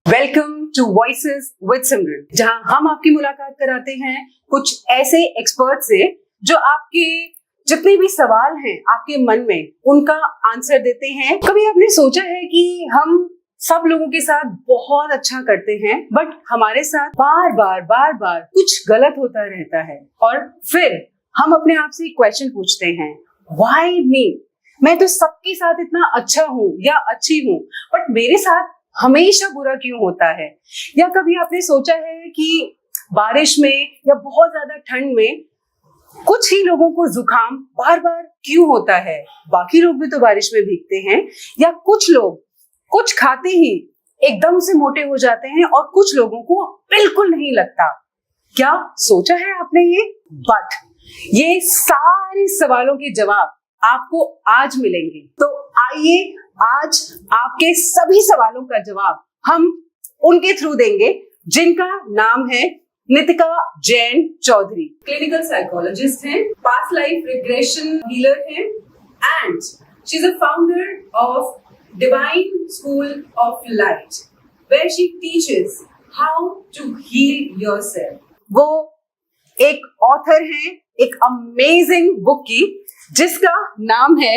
Welcome to voices with सिमरन, जहां हम आपकी मुलाकात कराते हैं कुछ ऐसे एक्सपर्ट से जो आपके जितने भी सवाल हैं आपके मन में उनका आंसर देते हैं। कभी आपने सोचा है कि हम सब लोगों के साथ बहुत अच्छा करते हैं, बट हमारे साथ बार बार कुछ गलत होता रहता है और फिर हम अपने आप से क्वेश्चन पूछते हैं, व्हाई मी? मैं तो सबके साथ इतना अच्छा हूँ या अच्छी हूँ, बट मेरे साथ हमेशा बुरा क्यों होता है? या कभी आपने सोचा है कि बारिश में या बहुत ज्यादा ठंड में कुछ ही लोगों को जुकाम बार बार क्यों होता है? बाकी लोग भी तो बारिश में भीगते हैं। या कुछ लोग कुछ खाते ही एकदम से मोटे हो जाते हैं और कुछ लोगों को बिल्कुल नहीं लगता। क्या सोचा है आपने ये? बट ये सारे सवालों के जवाब आपको आज मिलेंगे। तो आइए आज आपके सभी सवालों का जवाब हम उनके थ्रू देंगे जिनका नाम है नितिका जैन चौधरी। क्लिनिकल साइकोलॉजिस्ट हैं, पास्ट लाइफ रिग्रेशन हीलर हैं and she is a founder of divine school of light where she teaches how to heal yourself. वो एक ऑथर है एक अमेजिंग बुक की जिसका नाम है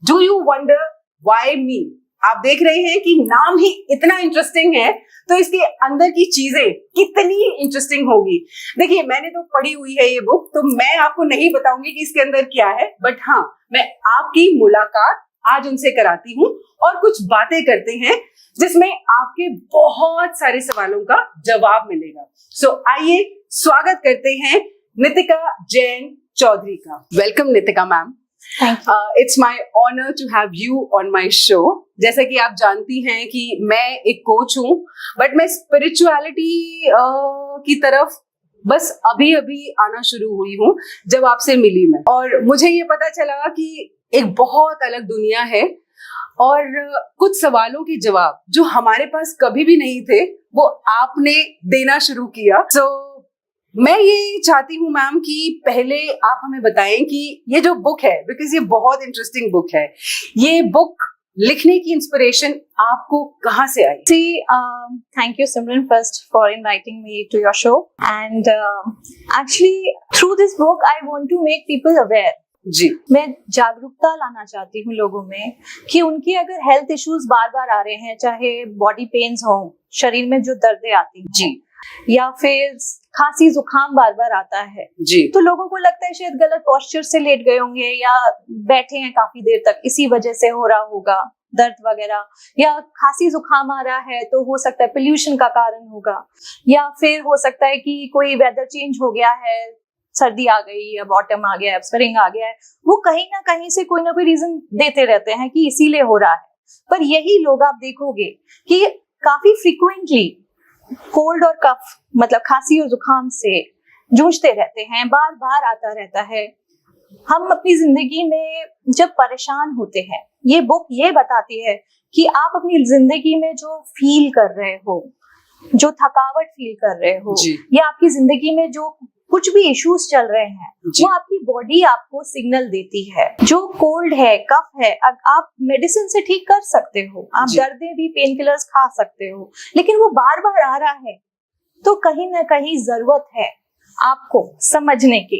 डू यू वंडर व्हाई मी। आप देख रहे हैं कि नाम ही इतना इंटरेस्टिंग है तो इसके अंदर की चीजें कितनी इंटरेस्टिंग होगी। देखिए, मैंने तो पढ़ी हुई है ये बुक, तो मैं आपको नहीं बताऊंगी कि इसके अंदर क्या है, बट हाँ, मैं आपकी मुलाकात आज उनसे कराती हूँ और कुछ बातें करते हैं जिसमें आपके बहुत सारे सवालों का जवाब मिलेगा। सो आइए स्वागत करते हैं नितिका जैन चौधरी का। Welcome Nitika ma'am. It's my honor to have you on my show. जैसा कि आप जानती हैं कि मैं एक कोच हूँ, बट मैं स्पिरिचुअलिटी की तरफ बस अभी आना शुरू हुई हूँ जब आपसे मिली मैं, और मुझे ये पता चला कि एक बहुत अलग दुनिया है और कुछ सवालों के जवाब जो हमारे पास कभी भी नहीं थे वो आपने देना शुरू किया। मैं ये चाहती हूँ मैम कि पहले आप हमें बताएं कि ये जो बुक है, बिकॉज ये बहुत इंटरेस्टिंग बुक है, ये बुक लिखने की इंस्पिरेशन आपको कहाँ से आई? Thank you Simran first for inviting me to your show and actually through this book I want to make people aware. जी, मैं जागरूकता लाना चाहती हूँ लोगों में कि उनकी अगर हेल्थ इश्यूज बार बार आ रहे हैं, चाहे बॉडी पेन्स हो, शरीर में जो दर्दें आती हैं जी, या फिर खांसी जुकाम बार बार आता है जी, तो लोगों को लगता है शायद गलत पोस्चर से लेट गए होंगे या बैठे हैं काफी देर तक, इसी वजह से हो रहा होगा दर्द वगैरह, या खांसी जुकाम आ रहा है तो हो सकता है पोल्यूशन का कारण होगा, या फिर हो सकता है कि कोई वेदर चेंज हो गया है, सर्दी आ गई या बॉटम आ गया है, स्प्रिंग आ गया है, वो कहीं ना कहीं से कोई ना कोई रीजन देते रहते हैं कि इसीलिए हो रहा है। पर यही लोग आप देखोगे कि काफी फ्रीक्वेंटली कोल्ड और कफ मतलब खांसी और जुकाम से जूझते रहते हैं, बार बार आता रहता है। हम अपनी जिंदगी में जब परेशान होते हैं, ये बुक ये बताती है कि आप अपनी जिंदगी में जो फील कर रहे हो, जो थकावट फील कर रहे हो, या आपकी जिंदगी में जो कुछ भी इश्यूज चल रहे हैं, वो आपकी बॉडी आपको सिग्नल देती है। जो कोल्ड है, कफ है, आप मेडिसिन से ठीक कर सकते हो, आप दर्दें भी पेन किलर्स खा सकते हो, लेकिन वो बार बार आ रहा है तो कहीं ना कहीं जरूरत है आपको समझने की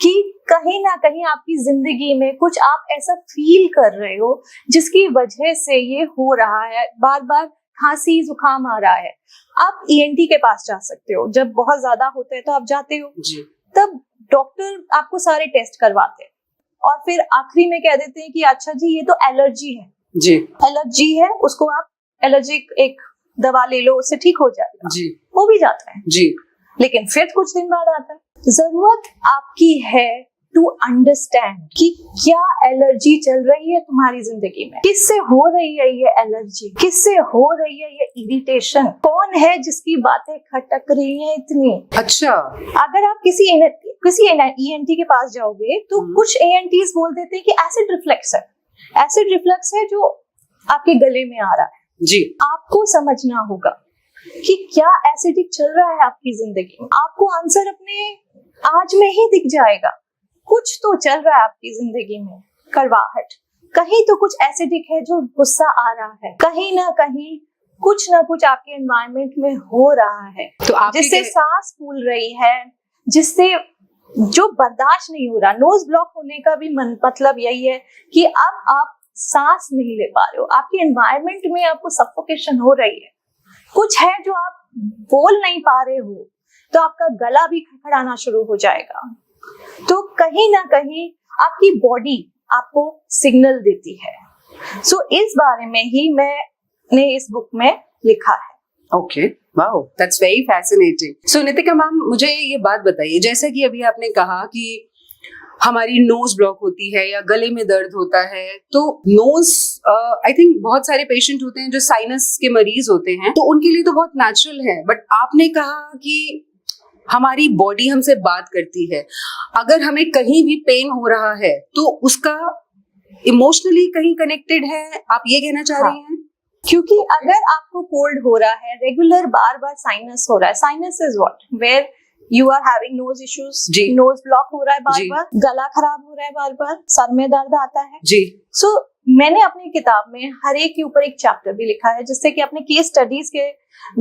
कि कहीं ना कहीं आपकी जिंदगी में कुछ आप ऐसा फील कर रहे हो जिसकी वजह से ये हो रहा है, बार बार खांसी जुकाम आ रहा है। आप ईएनटी के पास जा सकते हो, जब बहुत ज्यादा होता है तो आप जाते हो जी। तब डॉक्टर आपको सारे टेस्ट करवाते हैं और फिर आखिरी में कह देते हैं कि अच्छा जी ये तो एलर्जी है जी, एलर्जी है, उसको आप एलर्जिक एक दवा ले लो, उससे ठीक हो जाएगा जी, वो भी जाता है जी, लेकिन फिर कुछ दिन बाद आता है। जरूरत आपकी है टू अंडरस्टैंड कि क्या एलर्जी चल रही है तुम्हारी जिंदगी में, किससे हो रही है ये एलर्जी, किससे हो रही है ये इरिटेशन, कौन है जिसकी बातें खटक रही हैं इतनी। अच्छा, अगर आप किसी ईएनटी के पास जाओगे तो कुछ ईएनटीज बोल देते हैं कि एसिड रिफ्लक्स है, एसिड रिफ्लक्स है जो आपके गले में आ रहा है जी। आपको समझना होगा कि क्या एसिडिक चल रहा है आपकी जिंदगी में। आपको आंसर अपने आज में ही दिख जाएगा, कुछ तो चल रहा है आपकी जिंदगी में, कड़वाहट, कहीं तो कुछ एसिडिक है जो गुस्सा आ रहा है, कहीं ना कहीं कुछ ना कुछ आपके एनवायरनमेंट में हो रहा है तो आपके जिससे सांस फूल रही है, जिससे जो बर्दाश्त नहीं हो रहा। नोज ब्लॉक होने का भी मतलब यही है कि अब आप सांस नहीं ले पा रहे हो, आपके एनवायरनमेंट में आपको सफोकेशन हो रही है, कुछ है जो आप बोल नहीं पा रहे हो, तो आपका गला भी खड़खड़ाना शुरू हो जाएगा। तो कहीं ना कहीं आपकी बॉडी आपको सिग्नल देती है। सो इस बारे में ही मैंने इस बुक में लिखा है। Okay, wow, that's very fascinating. So Nitika ma'am, मुझे ये बात बताइए, जैसा कि अभी आपने कहा कि हमारी नोज ब्लॉक होती है या गले में दर्द होता है, तो नोज आई थिंक बहुत सारे पेशेंट होते हैं जो साइनस के मरीज होते हैं, तो उनके लिए तो बहुत नेचुरल है, बट आपने कहा कि हमारी बॉडी हमसे बात करती है। अगर हमें कहीं भी पेन हो रहा है तो उसका इमोशनली कहीं कनेक्टेड है, आप ये कहना चाह रहे हैं? क्योंकि अगर आपको कोल्ड हो रहा है, रेगुलर बार बार साइनस हो रहा है, sinus is what, where you are having nose issues, nose block हो रहा है बार बार, गला खराब हो रहा है बार बार, सर में दर्द आता है जी। सो मैंने अपनी किताब में हर एक के ऊपर एक चैप्टर भी लिखा है, जिससे कि अपने केस स्टडीज के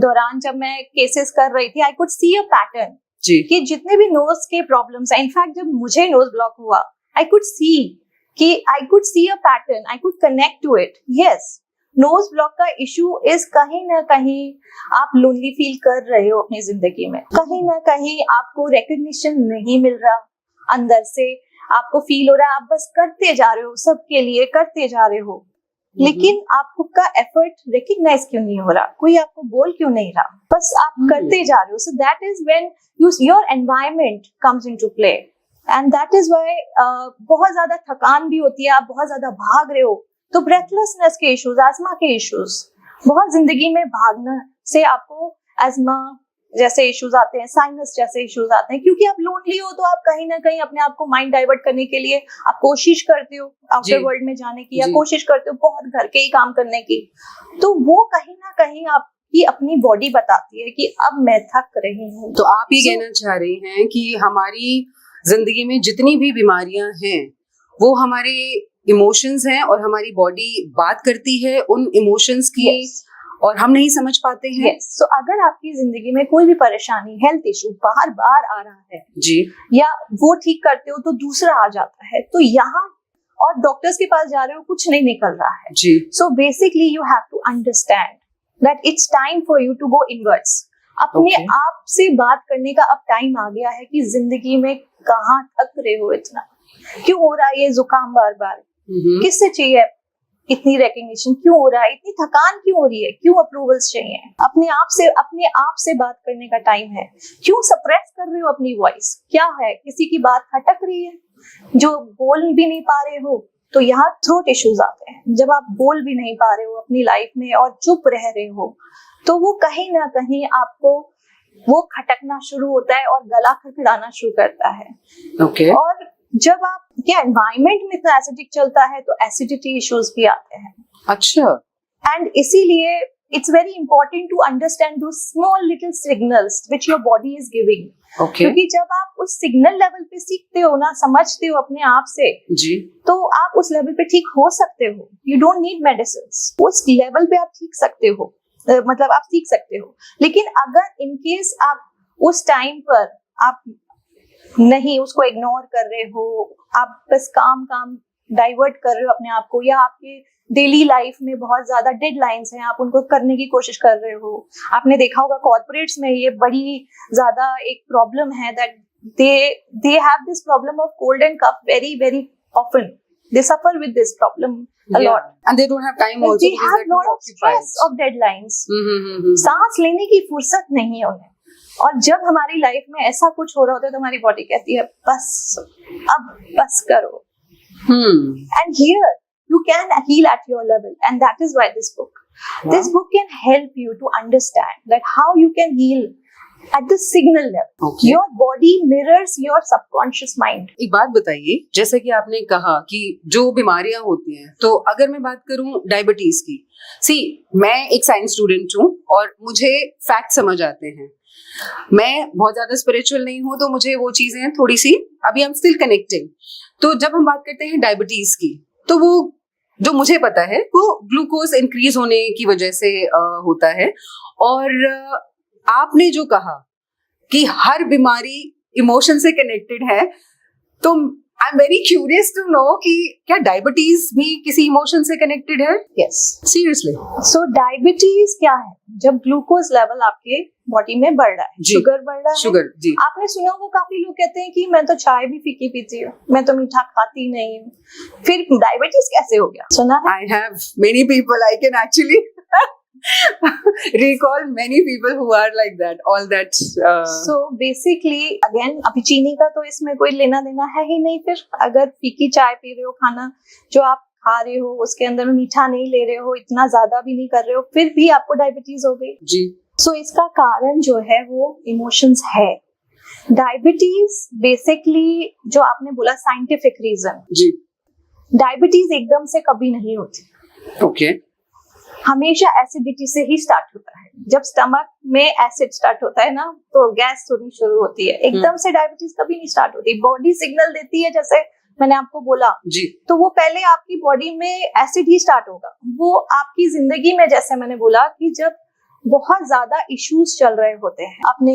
दौरान जब मैं केसेस कर रही थी, आई कुड सी अ पैटर्न कि जितने भी नोज के प्रॉब्लम्स हैं, इनफैक्ट जब मुझे नोज ब्लॉक हुआ, I could see a pattern, I could connect to it. Yes, nose block का इशू इज कहीं ना कहीं आप लोनली फील कर रहे हो अपनी जिंदगी में, कहीं ना कहीं आपको रिकग्निशन नहीं मिल रहा, अंदर से आपको फील हो रहा है आप बस करते जा रहे हो, सबके लिए करते जा रहे हो, लेकिन आपका एफर्ट रिकग्नाइज क्यों नहीं हो रहा, कोई आपको बोल क्यों नहीं रहा, बस आप करते जा रहे हो। सो that is when your environment comes into play, and that is why बहुत ज्यादा थकान भी होती है, आप बहुत ज्यादा भाग रहे हो, तो ब्रेथलेसनेस के इश्यूज, अस्थमा के इश्यूज, बहुत जिंदगी में भागने से आपको अस्थमा जैसे इश्यूज आते हैं, साइनस जैसे इश्यूज आते हैं, क्योंकि आप लोनली हो, तो आप कहीं ना कहीं अपने आप को माइंड डाइवर्ट करने के लिए आप कोशिश करते हो आउटर वर्ल्ड में जाने की, या कोशिश करते हो बहुत घर के ही काम करने की, तो वो कहीं ना कहीं आपकी अपनी बॉडी बताती है कि अब मैं थक रही हूँ। तो आप ये कहना चाह रही हैं कि हमारी जिंदगी में जितनी भी बीमारियां हैं वो हमारे इमोशंस हैं, और हमारी बॉडी बात करती है उन इमोशंस की, और हम नहीं समझ पाते हैं। सो अगर आपकी जिंदगी में कोई भी परेशानी, हेल्थ इशू बार बार आ रहा है जी, या वो ठीक करते हो तो दूसरा आ जाता है, तो यहाँ और डॉक्टर्स के पास जा रहे हो, कुछ नहीं निकल रहा है जी। So basically you have to understand that it's time for you to go inwards. अपने आप से बात करने का अब टाइम आ गया है कि जिंदगी में कहाँ थक रहे हो, इतना क्यों हो रहा है ये जुकाम बार बार, किससे चाहिए इतनी रिकग्निशन, क्यों हो रहा है, इतनी थकान क्यों हो रही है, क्यों अप्रूवल्स चाहिए, अपने आप से बात करने का टाइम है। क्यों सप्रेस कर रहे हो अपनी वॉइस, क्या है, किसी की बात खटक रही है, जो बोल भी नहीं पा रहे हो, तो यहाँ थ्रोट इश्यूज आते हैं। जब आप बोल भी नहीं पा रहे हो अपनी लाइफ में और चुप रह रहे हो, तो वो कहीं ना कहीं आपको वो खटकना शुरू होता है और गला खड़खड़ाना शुरू करता है। और जब आपके एनवायरनमेंट में इतना एसिडिक चलता है तो एसिडिटी इश्यूज भी आते हैं। अच्छा। एंड इसीलिए it's very important to understand those small little signals which your body is giving. क्योंकि जब आप उस सिग्नल लेवल पे सीखते हो ना, समझते हो अपने आप से जी, तो आप उस लेवल पे ठीक हो सकते हो। यू डोंट नीड मेडिसिन, उस लेवल पे आप ठीक सकते हो, मतलब आप सीख सकते हो। लेकिन अगर इन केस आप उस टाइम पर आप नहीं, उसको इग्नोर कर रहे हो, आप बस काम डाइवर्ट कर रहे हो अपने आप को, या आपके डेली लाइफ में बहुत ज्यादा डेडलाइंस हैं, आप उनको करने की कोशिश कर रहे हो। आपने देखा होगा कॉर्पोरेट्स में ये बड़ी ज्यादा एक प्रॉब्लम है that they have this problem of cold and cough very very often. They suffer with this problem a lot, and they don't have time also. They have lot of stress of deadlines. सांस लेने की फुर्सत नहीं है उन्हें। और जब हमारी लाइफ में ऐसा कुछ हो रहा होता है तो हमारी बॉडी कहती है बस, अब बस करो। And here you can heal at your level, and that is why this book can help you to understand that how you can heal at the signal level. Your body mirrors your subconscious mind. एक बात बताइए, जैसे कि आपने कहा कि जो बीमारियां होती हैं, तो अगर मैं बात करूं डायबिटीज की, मैं एक साइंस स्टूडेंट हूं और मुझे फैक्ट समझ आते हैं। मैं बहुत ज्यादा स्पिरिचुअल नहीं हूं, तो मुझे वो चीजें थोड़ी सी अभी आई एम स्टिल कनेक्टिंग। तो जब हम बात करते हैं डायबिटीज की, तो वो जो मुझे पता है वो ग्लूकोज इंक्रीज होने की वजह से होता है। और आपने जो कहा कि हर बीमारी इमोशन से कनेक्टेड है, तो I am very curious to know कि क्या डायबिटीज भी किसी इमोशन से कनेक्टेड है? Yes, seriously? सो डायबिटीज क्या है? जब ग्लूकोज लेवल आपके बॉडी में बढ़ रहा है, शुगर बढ़ रहा है। शुगर, जी। आपने सुना होगा काफी लोग कहते हैं कि मैं तो चाय भी फीकी पीती हूँ, मैं तो मीठा खाती नहीं हूँ, फिर डायबिटीज कैसे हो गया? सुना है? I have many people, I can actually recall many people who are like that, all that. So basically again, अभी चीनी का तो इसमें कोई लेना देना है ही नहीं। फिर अगर फीकी चाय पी रहे हो, खाना जो आप खा रहे हो उसके अंदर मीठा नहीं ले रहे हो, इतना ज्यादा भी नहीं कर रहे हो, फिर भी आपको डायबिटीज हो गई जी। सो इसका कारण जो है वो इमोशंस है। डायबिटीज बेसिकली जो आपने बोला साइंटिफिक रीजन, जी। डायबिटीज एकदम से कभी नहीं होती। ओके। हमेशा एसिडिटी से ही स्टार्ट होता है। जब स्टमक में एसिड स्टार्ट होता है ना, तो गैस होनी शुरू होती है। एकदम से डायबिटीज कभी नहीं स्टार्ट होती। बॉडी सिग्नल देती है, जैसे मैंने आपको बोला जी। तो वो पहले आपकी बॉडी में एसिड ही स्टार्ट होगा। वो आपकी जिंदगी में, जैसे मैंने बोला कि जब बहुत ज्यादा इश्यूज चल रहे होते हैं अपने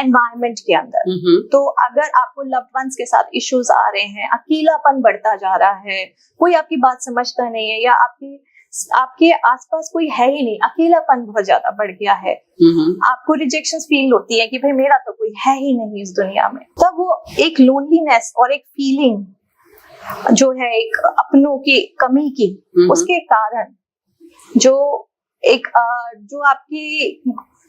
एनवायरनमेंट के अंदर, तो अगर आपको लव्ड वंस के साथ इश्यूज आ रहे हैं, अकेलापन बढ़ता जा रहा है, कोई आपकी बात समझता नहीं है, या आपके आसपास कोई है ही नहीं, अकेलापन बहुत ज्यादा बढ़ गया है, आपको रिजेक्शन फील होती है कि भाई मेरा तो कोई है ही नहीं इस दुनिया में, तब वो एक लोनलीनेस और एक फीलिंग जो है एक अपनों की कमी की, उसके कारण जो एक जो आपकी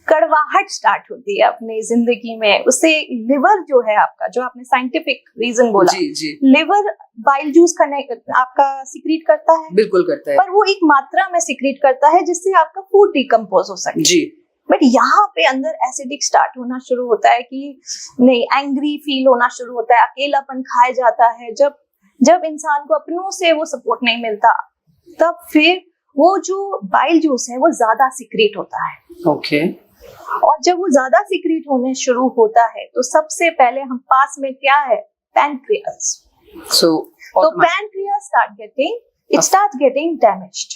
कड़वाहट स्टार्ट होती है अपनी जिंदगी में, उससे लिवर जो है आपका, जो आपने साइंटिफिक रीजन बोला, जी, जी। लिवर बाइल जूस आपका सिक्रीट करता है। बिल्कुल करता है, पर वो एक मात्रा में सिक्रीट करता है जिससे आपका फूड डिकम्पोज हो सके। जी। बट यहाँ पे अंदर एसिडिक स्टार्ट होना शुरू होता है कि नहीं, एंग्री फील होना शुरू होता है, अकेलापन खाया जाता है। जब इंसान को अपनों से वो सपोर्ट नहीं मिलता, तब फिर वो जो बाइल जूस है वो ज्यादा सिक्रीट होता है। ओके। और जब वो ज्यादा सिक्रीट होने शुरू होता है तो सबसे पहले हम पास में क्या है, पैनक्रियास। तो pancreas start getting damaged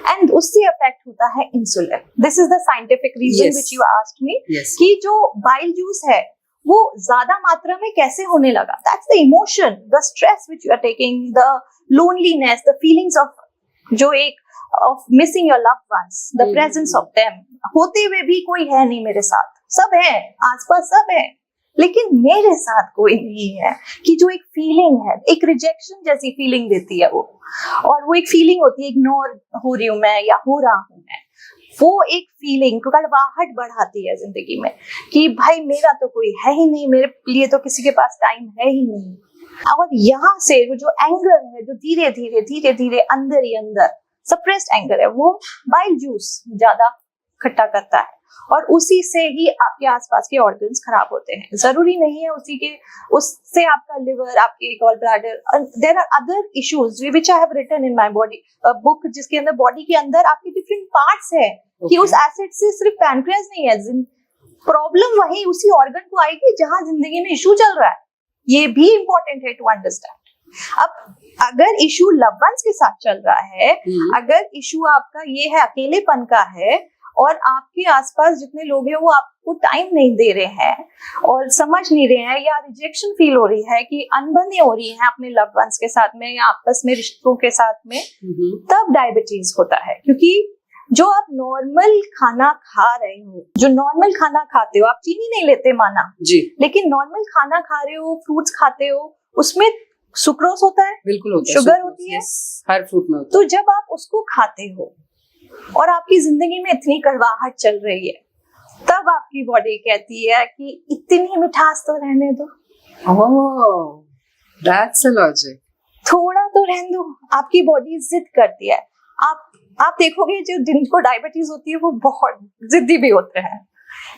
and उससे अफेक्ट होता है insulin. This is the scientific reason which you asked me, कि जो बाइल जूस है वो ज्यादा मात्रा में कैसे होने लगा। That's the emotion, the stress which you are taking, the loneliness, the feelings of जो एक of missing your loved ones, the presence of them, होते हुए भी कोई है नहीं मेरे साथ, सब है आसपास, सब है, लेकिन मेरे साथ कोई नहीं है, कि जो एक फीलिंग है, एक रिजेक्शन जैसी फीलिंग देती है वो, और वो एक फीलिंग होती है इग्नोर हो रही हूं मैं या हो रहा हूं मैं, वो एक फीलिंग कड़वाहट बढ़ाती है जिंदगी में कि भाई मेरा तो कोई है ही नहीं, मेरे लिए तो किसी के पास टाइम है ही नहीं। और यहाँ से वो जो एंगर है, जो धीरे धीरे अंदर ही अंदर सप्रेस्ड एंगर है, वो बाइल जूस ज्यादा इकट्ठा करता है, और उसी से ही आपके आसपास के ऑर्गन्स खराब होते हैं। जरूरी नहीं है उससे आपका लिवर, आपके gall bladder, there are other issues which I have written in my body book, जिसके अंदर बॉडी के अंदर आपके डिफरेंट पार्ट्स है, कि उस एसिड से सिर्फ पैनक्रियास नहीं है, प्रॉब्लम वही उसी ऑर्गन को आएगी जहां जिंदगी में इशू चल रहा है। ये भी इंपॉर्टेंट है टू अंडरस्टैंड। अब अगर इशू लव्ड वंस के साथ चल रहा है, अगर इशू आपका ये है अकेलेपन का है, और आपके आसपास जितने लोग हैं वो आपको टाइम नहीं दे रहे हैं और समझ नहीं रहे हैं, या रिजेक्शन फील हो रही है कि अनबनी हो रही है अपने लव्ड वंस के साथ में या आपस में रिश्तों के साथ में, तब डायबिटीज होता है। क्योंकि जो आप नॉर्मल खाना खा रहे हो, जो नॉर्मल खाना खाते हो, आप चीनी नहीं लेते माना जी, लेकिन नॉर्मल खाना खा रहे हो, फ्रूट्स खाते हो, उसमें सुक्रोज होता है, बिल्कुल होता है, शुगर होती है, हर फ्रूट में होता है। तो जब आप उसको खाते हो और आपकी जिंदगी में इतनी कड़वाहट चल रही है, तब आपकी बॉडी कहती है कि इतनी मिठास तो रहने दो, दैट्स अ लॉजिक, थोड़ा तो रहने दो। आपकी बॉडी जिद करती है। आप देखोगे जो जिनको डायबिटीज होती है वो बहुत जिद्दी भी होते हैं।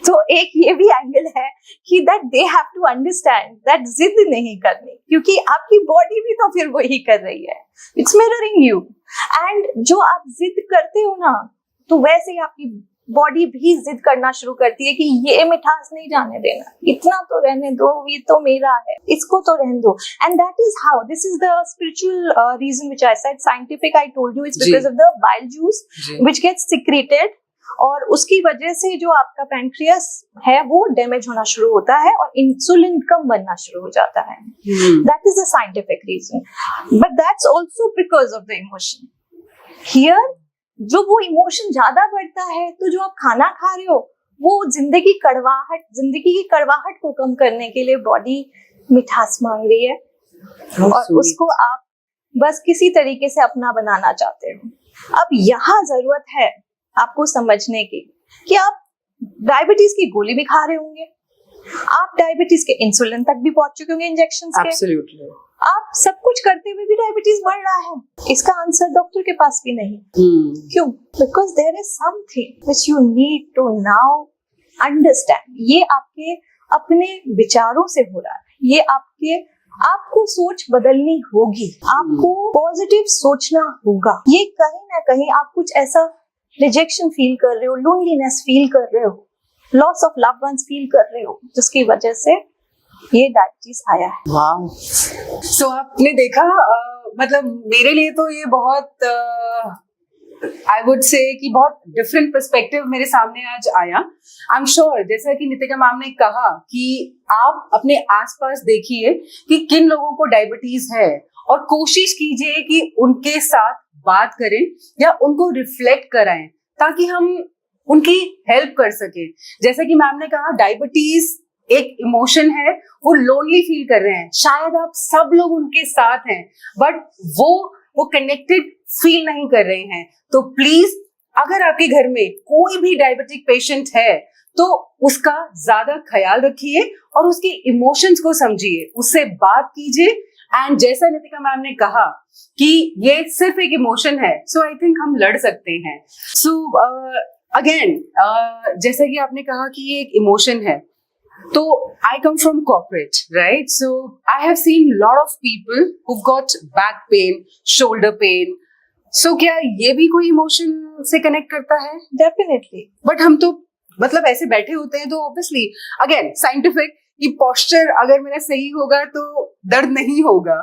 तो एक ये भी एंगल है कि that they have to understand that जिद नहीं करनी, क्योंकि आपकी बॉडी भी तो फिर वही कर रही है, इट्स मिररिंग यू। एंड जो आप जिद करते हो ना, तो वैसे ही आपकी बॉडी भी जिद करना शुरू करती है कि ये मिठास नहीं जाने देना, इतना तो रहने दो, ये तो मेरा है, इसको तो रहने दो. And that is how, this is the spiritual reason which I said. Scientific I told you, it's because of the bile juice which gets secreted, और उसकी वजह से जो आपका पैंक्रियास है वो डैमेज होना शुरू होता है और इंसुलिन कम बनना शुरू हो जाता है. That is the scientific reason. But that's also because of the emotion. Here जो वो इमोशन ज्यादा बढ़ता है, तो जो आप खाना खा रहे हो वो जिंदगी की कड़वाहट को कम करने के लिए बॉडी मिठास मांग रही है, और उसको आप बस किसी तरीके से अपना बनाना चाहते हो. अब यहाँ जरूरत है आपको समझने की कि आप डायबिटीज की गोली भी खा रहे होंगे, आप डायबिटीज के इंसुलिन तक भी पहुंच चुके होंगे इंजेक्शन के. Absolutely. आप सब कुछ करते हुए भी डायबिटीज बढ़ रहा है. इसका आंसर डॉक्टर के पास भी नहीं. क्यों? Because there is something which you need to now understand. ये आपके अपने विचारों से हो रहा है. ये आपको सोच बदलनी होगी, आपको पॉजिटिव सोचना होगा. ये कहीं ना कहीं आप कुछ ऐसा रिजेक्शन फील कर रहे हो, लोनलीनेस फील कर रहे हो, loss of loved ones feel कर रहे हो, जिसकी वजह से ये डायबिटीज आया है. वाह. सो आपने देखा, मतलब मेरे लिए तो ये बहुत आई वुड से कि बहुत डिफरेंट पर्सपेक्टिव मेरे सामने आज आया. आई एम श्योर, जैसा कि नितिका मैम ने कहा कि आप अपने आसपास देखिए कि किन लोगों को डायबिटीज है, और कोशिश कीजिए कि उनके साथ बात करें या उनको रिफ्लेक्ट कराएं ताकि हम उनकी हेल्प कर सके. जैसा कि मैम ने कहा, डायबिटीज एक इमोशन है, वो लोनली फील कर रहे हैं, शायद आप सब लोग उनके साथ हैं, बट वो कनेक्टेड फील नहीं कर रहे हैं. तो प्लीज, अगर आपके घर में कोई भी डायबिटिक पेशेंट है तो उसका ज्यादा ख्याल रखिए और उसके इमोशंस को समझिए, उससे बात कीजिए. एंड जैसा नितिका मैम ने कहा कि ये सिर्फ एक इमोशन है, सो आई थिंक हम लड़ सकते हैं. सो अगेन, जैसा कि आपने कहा कि ये एक इमोशन है, तो I come from corporate, right? So I have seen lot of people who got back pain, shoulder pain. सो क्या ये भी कोई इमोशन से कनेक्ट करता है? डेफिनेटली. बट हम तो मतलब ऐसे बैठे होते हैं, तो ऑब्वियसली अगेन साइंटिफिक कि पोस्चर अगर मेरा सही होगा तो दर्द नहीं होगा.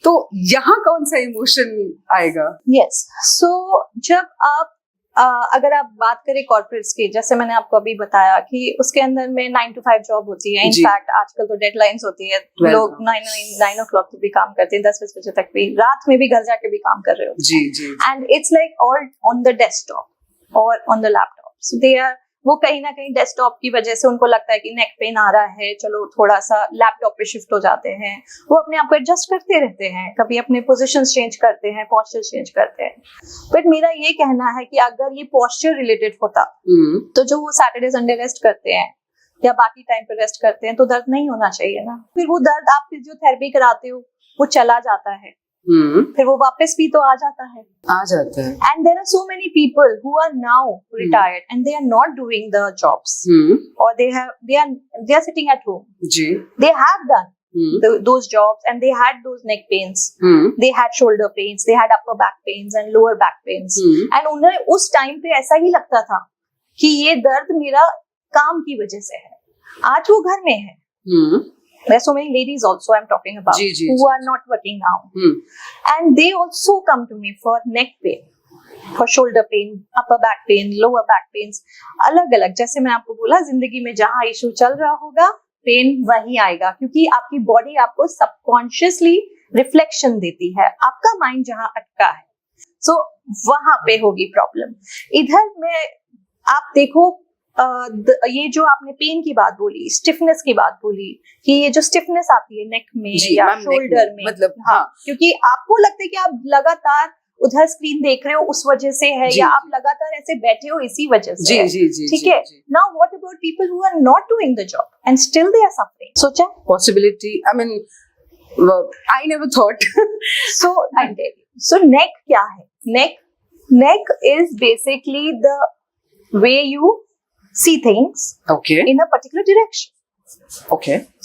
तो यहाँ कौन सा इमोशन आएगा? यस. सो जब आप अगर आप बात करें कॉर्पोरेट्स की, जैसे मैंने आपको अभी बताया कि उसके अंदर में 9 to 5 जॉब होती है. इनफैक्ट आजकल तो डेडलाइंस होती है, लोग 9 o'clock तक भी काम करते हैं, 10 बजे तक भी, रात में भी घर जाके भी काम कर रहे होते हैं. And it's like all on the desktop और on the laptop. So they are, वो कहीं ना कहीं डेस्कटॉप की वजह से उनको लगता है कि नेक पेन आ रहा है, चलो थोड़ा सा लैपटॉप पे शिफ्ट हो जाते हैं. वो अपने आप को एडजस्ट करते रहते हैं, कभी अपने पोजीशंस चेंज करते हैं, पोस्चर चेंज करते हैं. बट मेरा ये कहना है कि अगर ये पोस्चर रिलेटेड होता तो जो वो सैटरडे संडे रेस्ट करते हैं या बाकी टाइम पे रेस्ट करते हैं, तो दर्द नहीं होना चाहिए ना. फिर वो दर्द आप फिजियोथेरेपी कराते हो, वो चला जाता है, फिर वो वापस भी तो आ जाता है. And there are so many people who are now retired and they are not doing the jobs, or they are sitting at home. They have done those jobs and they had those neck pains, they had shoulder pains, they had upper back pains and lower back pains, and उन्हें उस time पे ऐसा ही लगता था कि ये दर्द मेरा काम की वजह से है. आज वो घर में है. There are so many ladies also I'm talking about who are not working now, and they also come to me for neck pain, for shoulder pain, upper back pain, lower back pains. अलग अलग, जैसे मैं आपको बोला, जिंदगी में जहाँ issue चल रहा होगा पेन वहीं आएगा, क्योंकि आपकी बॉडी आपको सबकॉन्शियसली रिफ्लेक्शन देती है. आपका माइंड जहाँ अटका है, सो वहां पे होगी प्रॉब्लम. इधर में आप देखो, ये जो आपने पेन की बात बोली, स्टिफनेस की बात बोली, कि ये जो स्टिफनेस आती है नेक में या शोल्डर में, मतलब हाँ, क्योंकि आपको लगता है कि आप लगातार उधर स्क्रीन देख रहे हो उस वजह से है, या आप लगातार ऐसे बैठे हो इसी वजह से है. ठीक है. Now what about people who are not doing the job and still they are suffering? सोचा possibility, I mean I never thought. So I tell you. So neck क्या है? Neck is basically the way you see things in a particular direction.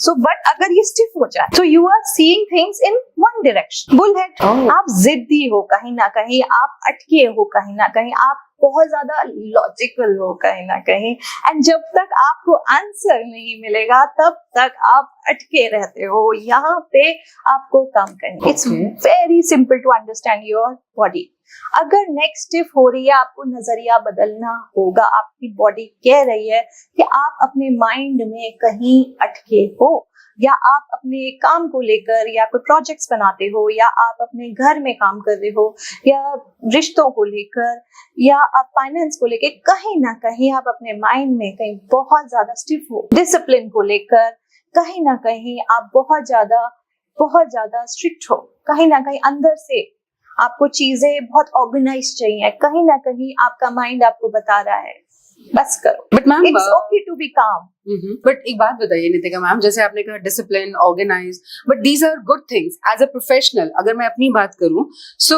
So but अगर ये stiff हो जाए तो you are seeing things in one direction. Bullhead. आप जिद्दी हो कहीं ना कहीं, आप अटके हो कहीं ना कहीं, आप बहुत ज्यादा लॉजिकल हो कहीं ना कहीं, एंड जब तक आपको आंसर नहीं मिलेगा तब तक आप अटके रहते हो यहाँ पे आपको काम करना। It's very simple to understand your body. अगर नेक्स्ट स्टेप हो रही है, आपको नजरिया बदलना होगा। आपकी बॉडी कह रही है कि आप अपने माइंड में कहीं अटके हो, या आप अपने काम को लेकर या कोई प्रोजेक्ट्स बनाते हो, या आप अपने घर में काम कर रहे हो, या रिश्तों को लेकर, या आप फाइनेंस को लेकर, कहीं ना कहीं आप अपने माइंड में कहीं बहुत ज्यादा स्टिफ हो। डिसिप्लिन को लेकर कहीं ना कहीं आप बहुत ज्यादा स्ट्रिक्ट हो। कहीं ना कहीं अंदर से आपको चीजें बहुत ऑर्गेनाइज चाहिए। कहीं ना कहीं आपका माइंड आपको बता रहा है बस करो। But ma'am, it's okay to be calm. But एक बात बताइए नितिका मैम, जैसे आपने कहा discipline, organise, but these are good things as a professional. अगर मैं अपनी बात करूं, so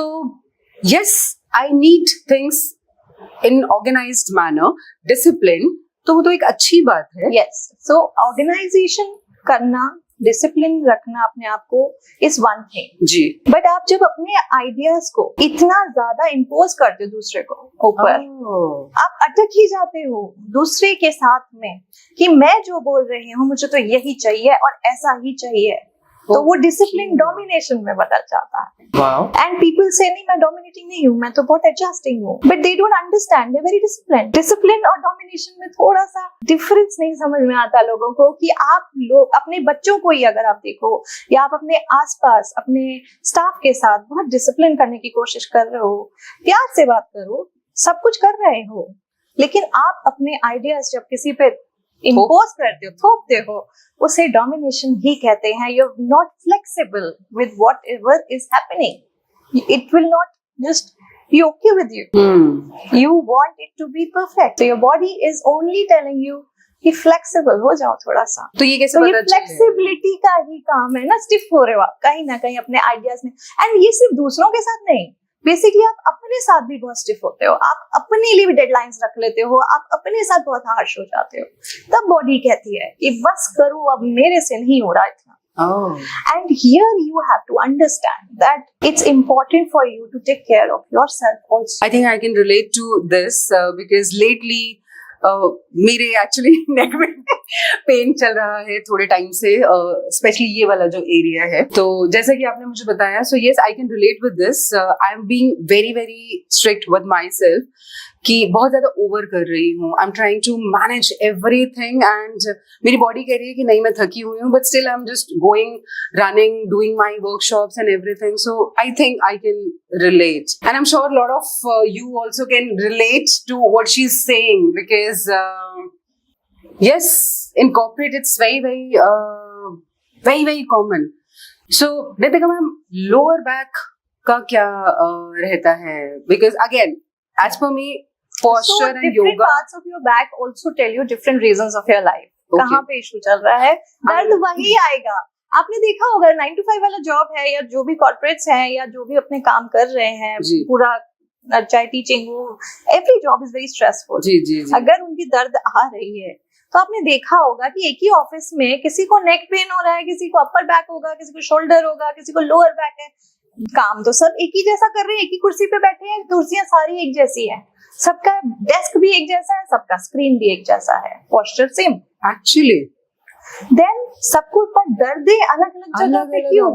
yes, I need things in organised manner, discipline, तो वो तो एक अच्छी बात है। यस, सो ऑर्गेनाइजेशन करना, डिसिप्लिन रखना अपने आप को इज वन थिंग जी। बट आप जब अपने आइडियाज को इतना ज्यादा इम्पोज करते हो दूसरे को ऊपर, आप अटक ही जाते हो दूसरे के साथ में कि मैं जो बोल रही हूँ मुझे तो यही चाहिए और ऐसा ही चाहिए, तो वो डिसिप्लिन डोमिनेशन में बदल जाता है। एंड पीपल से नहीं, मैं डोमिनेटिंग नहीं हूँ, मैं तो बहुत एडजस्टिंग हूँ, but they don't understand, they very discipline. Discipline और डोमिनेशन में थोड़ा सा डिफरेंस नहीं समझ में आता लोगों को कि आप लोग अपने बच्चों को ही अगर आप देखो, या आप अपने आसपास अपने स्टाफ के साथ बहुत डिसिप्लिन करने की कोशिश कर रहे हो, प्यार से बात करो, सब कुछ कर रहे हो, लेकिन आप अपने आइडियाज जब किसी पे इम्पोज करते हो, थोपते हो, उसे डोमिनेशन ही कहते हैं। You are not flexible with whatever is happening. It will not just be okay with you. You want it to be perfect, so your body is only telling you कि flexible हो जाओ थोड़ा सा। तो ये कैसे तो पता ये फ्लेक्सिबिलिटी का ही काम है ना, स्टिफ हो रहे हो आप कहीं ना कहीं अपने आइडियाज में। एंड ये सिर्फ दूसरों के साथ नहीं, बेसिकली आप अपने साथ भी बहुत स्टिफ होते हो, आप अपने लिए भी डेडलाइंस रख लेते हो, आप अपने साथ बहुत हार्श हो जाते हो। तब बॉडी कहती है कि बस करो, अब मेरे से नहीं हो रहा इतना। And here you have to understand that it's important for you to take care of yourself also. I think I can relate to this because lately मेरे एक्चुअली नेक में पेन चल रहा है थोड़े टाइम से, स्पेशली ये वाला जो एरिया है। तो जैसा कि आपने मुझे बताया, so yes I can relate with this. I am being very very strict with myself कि बहुत ज्यादा ओवर कर रही हूँ। I am trying to manage everything and मेरी बॉडी कह रही है कि नहीं, मैं थकी हुई हूँ, but still I am just going, running, doing my workshops and everything. So I think I can relate, and I'm sure a lot of you also can relate to what she's saying because yes, in corporate it's very common. So Nitika ma'am, lower back का क्या रहता है? Because again, as per me, posture and yoga, different parts of your back also tell you different reasons of your life. कहाँ पे issue चल रहा है, दर्द वही आएगा। आपने देखा होगा 9 to 5 वाला जॉब है, या जो भी कॉर्पोरेट्स हैं, या जो भी अपने काम कर रहे हैं, पूरा चाहे टीचिंग हो, every job is very stressful. अगर उनकी दर्द आ रही है तो आपने देखा होगा कि एक ही ऑफिस में किसी को नेक पेन हो रहा है, किसी को अपर बैक होगा, किसी को शोल्डर होगा, किसी को लोअर बैक है। काम तो सब एक ही जैसा कर रहे हैं, एक ही कुर्सी पे बैठे हैं, कुर्सियां सारी एक जैसी है, सबका डेस्क भी एक जैसा है, सबका स्क्रीन भी एक जैसा है, पोस्चर सेम एक्चुअली। देन सबको ऊपर दर्दें अलग अलग जगह पे क्यों?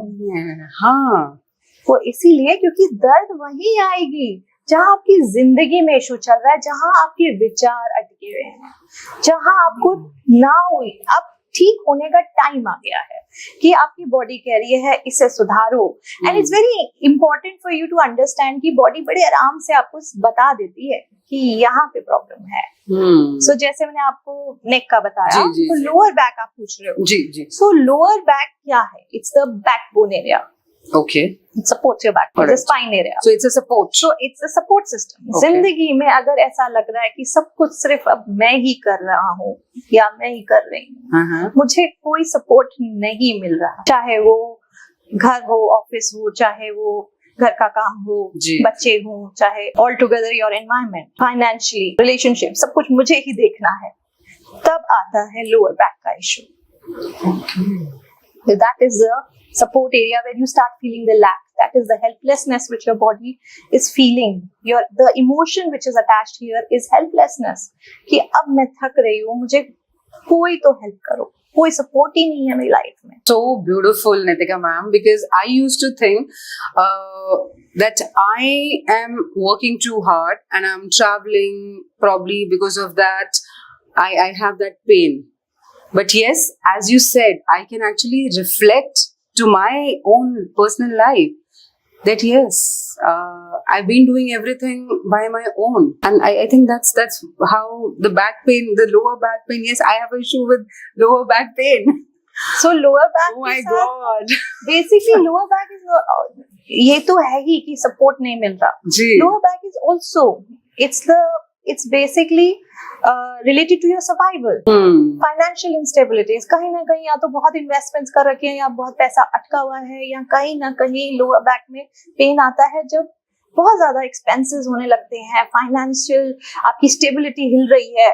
हाँ, वो इसीलिए क्योंकि दर्द वहीं आएगी जहां आपकी जिंदगी में इशू चल रहा है, जहां आपके विचार अटके हुए हैं, जहां आपको ना हुई, अब ठीक होने का टाइम आ गया है कि आपकी बॉडी कह रही है इसे सुधारो। And it's very important for you to understand कि बॉडी बड़े आराम से आपको बता देती है कि यहाँ पे प्रॉब्लम है। सो जैसे मैंने आपको नेक का बताया, तो लोअर बैक आप पूछ रहे हो। जी। सो लोअर बैक क्या है? It's the backbone area. Okay. It supports your back, the spine area. So it's a support. So it's a support system. Okay. जिंदगी में अगर ऐसा लग रहा है कि सब कुछ सिर्फ अब मैं ही कर रहा हूँ या मैं ही कर रही हूँ, मुझे कोई सपोर्ट नहीं मिल रहा, चाहे वो घर हो, ऑफिस हो, चाहे वो घर का काम हो, बच्चे हो, चाहे all together your environment, financially, relationship, सब कुछ मुझे ही देखना है, तब आता है लोअर बैक का issue. That is the support area where you start feeling the lack. That is the helplessness which your body is feeling. The emotion which is attached here is helplessness. कि अब मैं थक रही हूँ, मुझे कोई तो help करो, कोई support ही नहीं है मेरी life में. So beautiful, Nitika ma'am, because I used to think that I am working too hard and I'm traveling, probably because of that I have that pain. But yes, as you said, I can actually reflect to my own personal life that yes, I've been doing everything by my own, and I think that's how the back pain, the lower back pain. Yes, I have an issue with lower back pain. So lower back. Oh my God. Basically, lower back is ये तो है ही कि support नहीं मिल रहा. जी. Lower back is also it's basically related to your survival. Financial instabilities, कहीं ना कहीं या तो बहुत इन्वेस्टमेंट्स कर रखे हैं या बहुत पैसा अटका हुआ है या कहीं ना कहीं लोअर बैक में पेन आता है जब बहुत ज्यादा एक्सपेंसेस होने लगते हैं, फाइनेंशियल आपकी स्टेबिलिटी हिल रही है.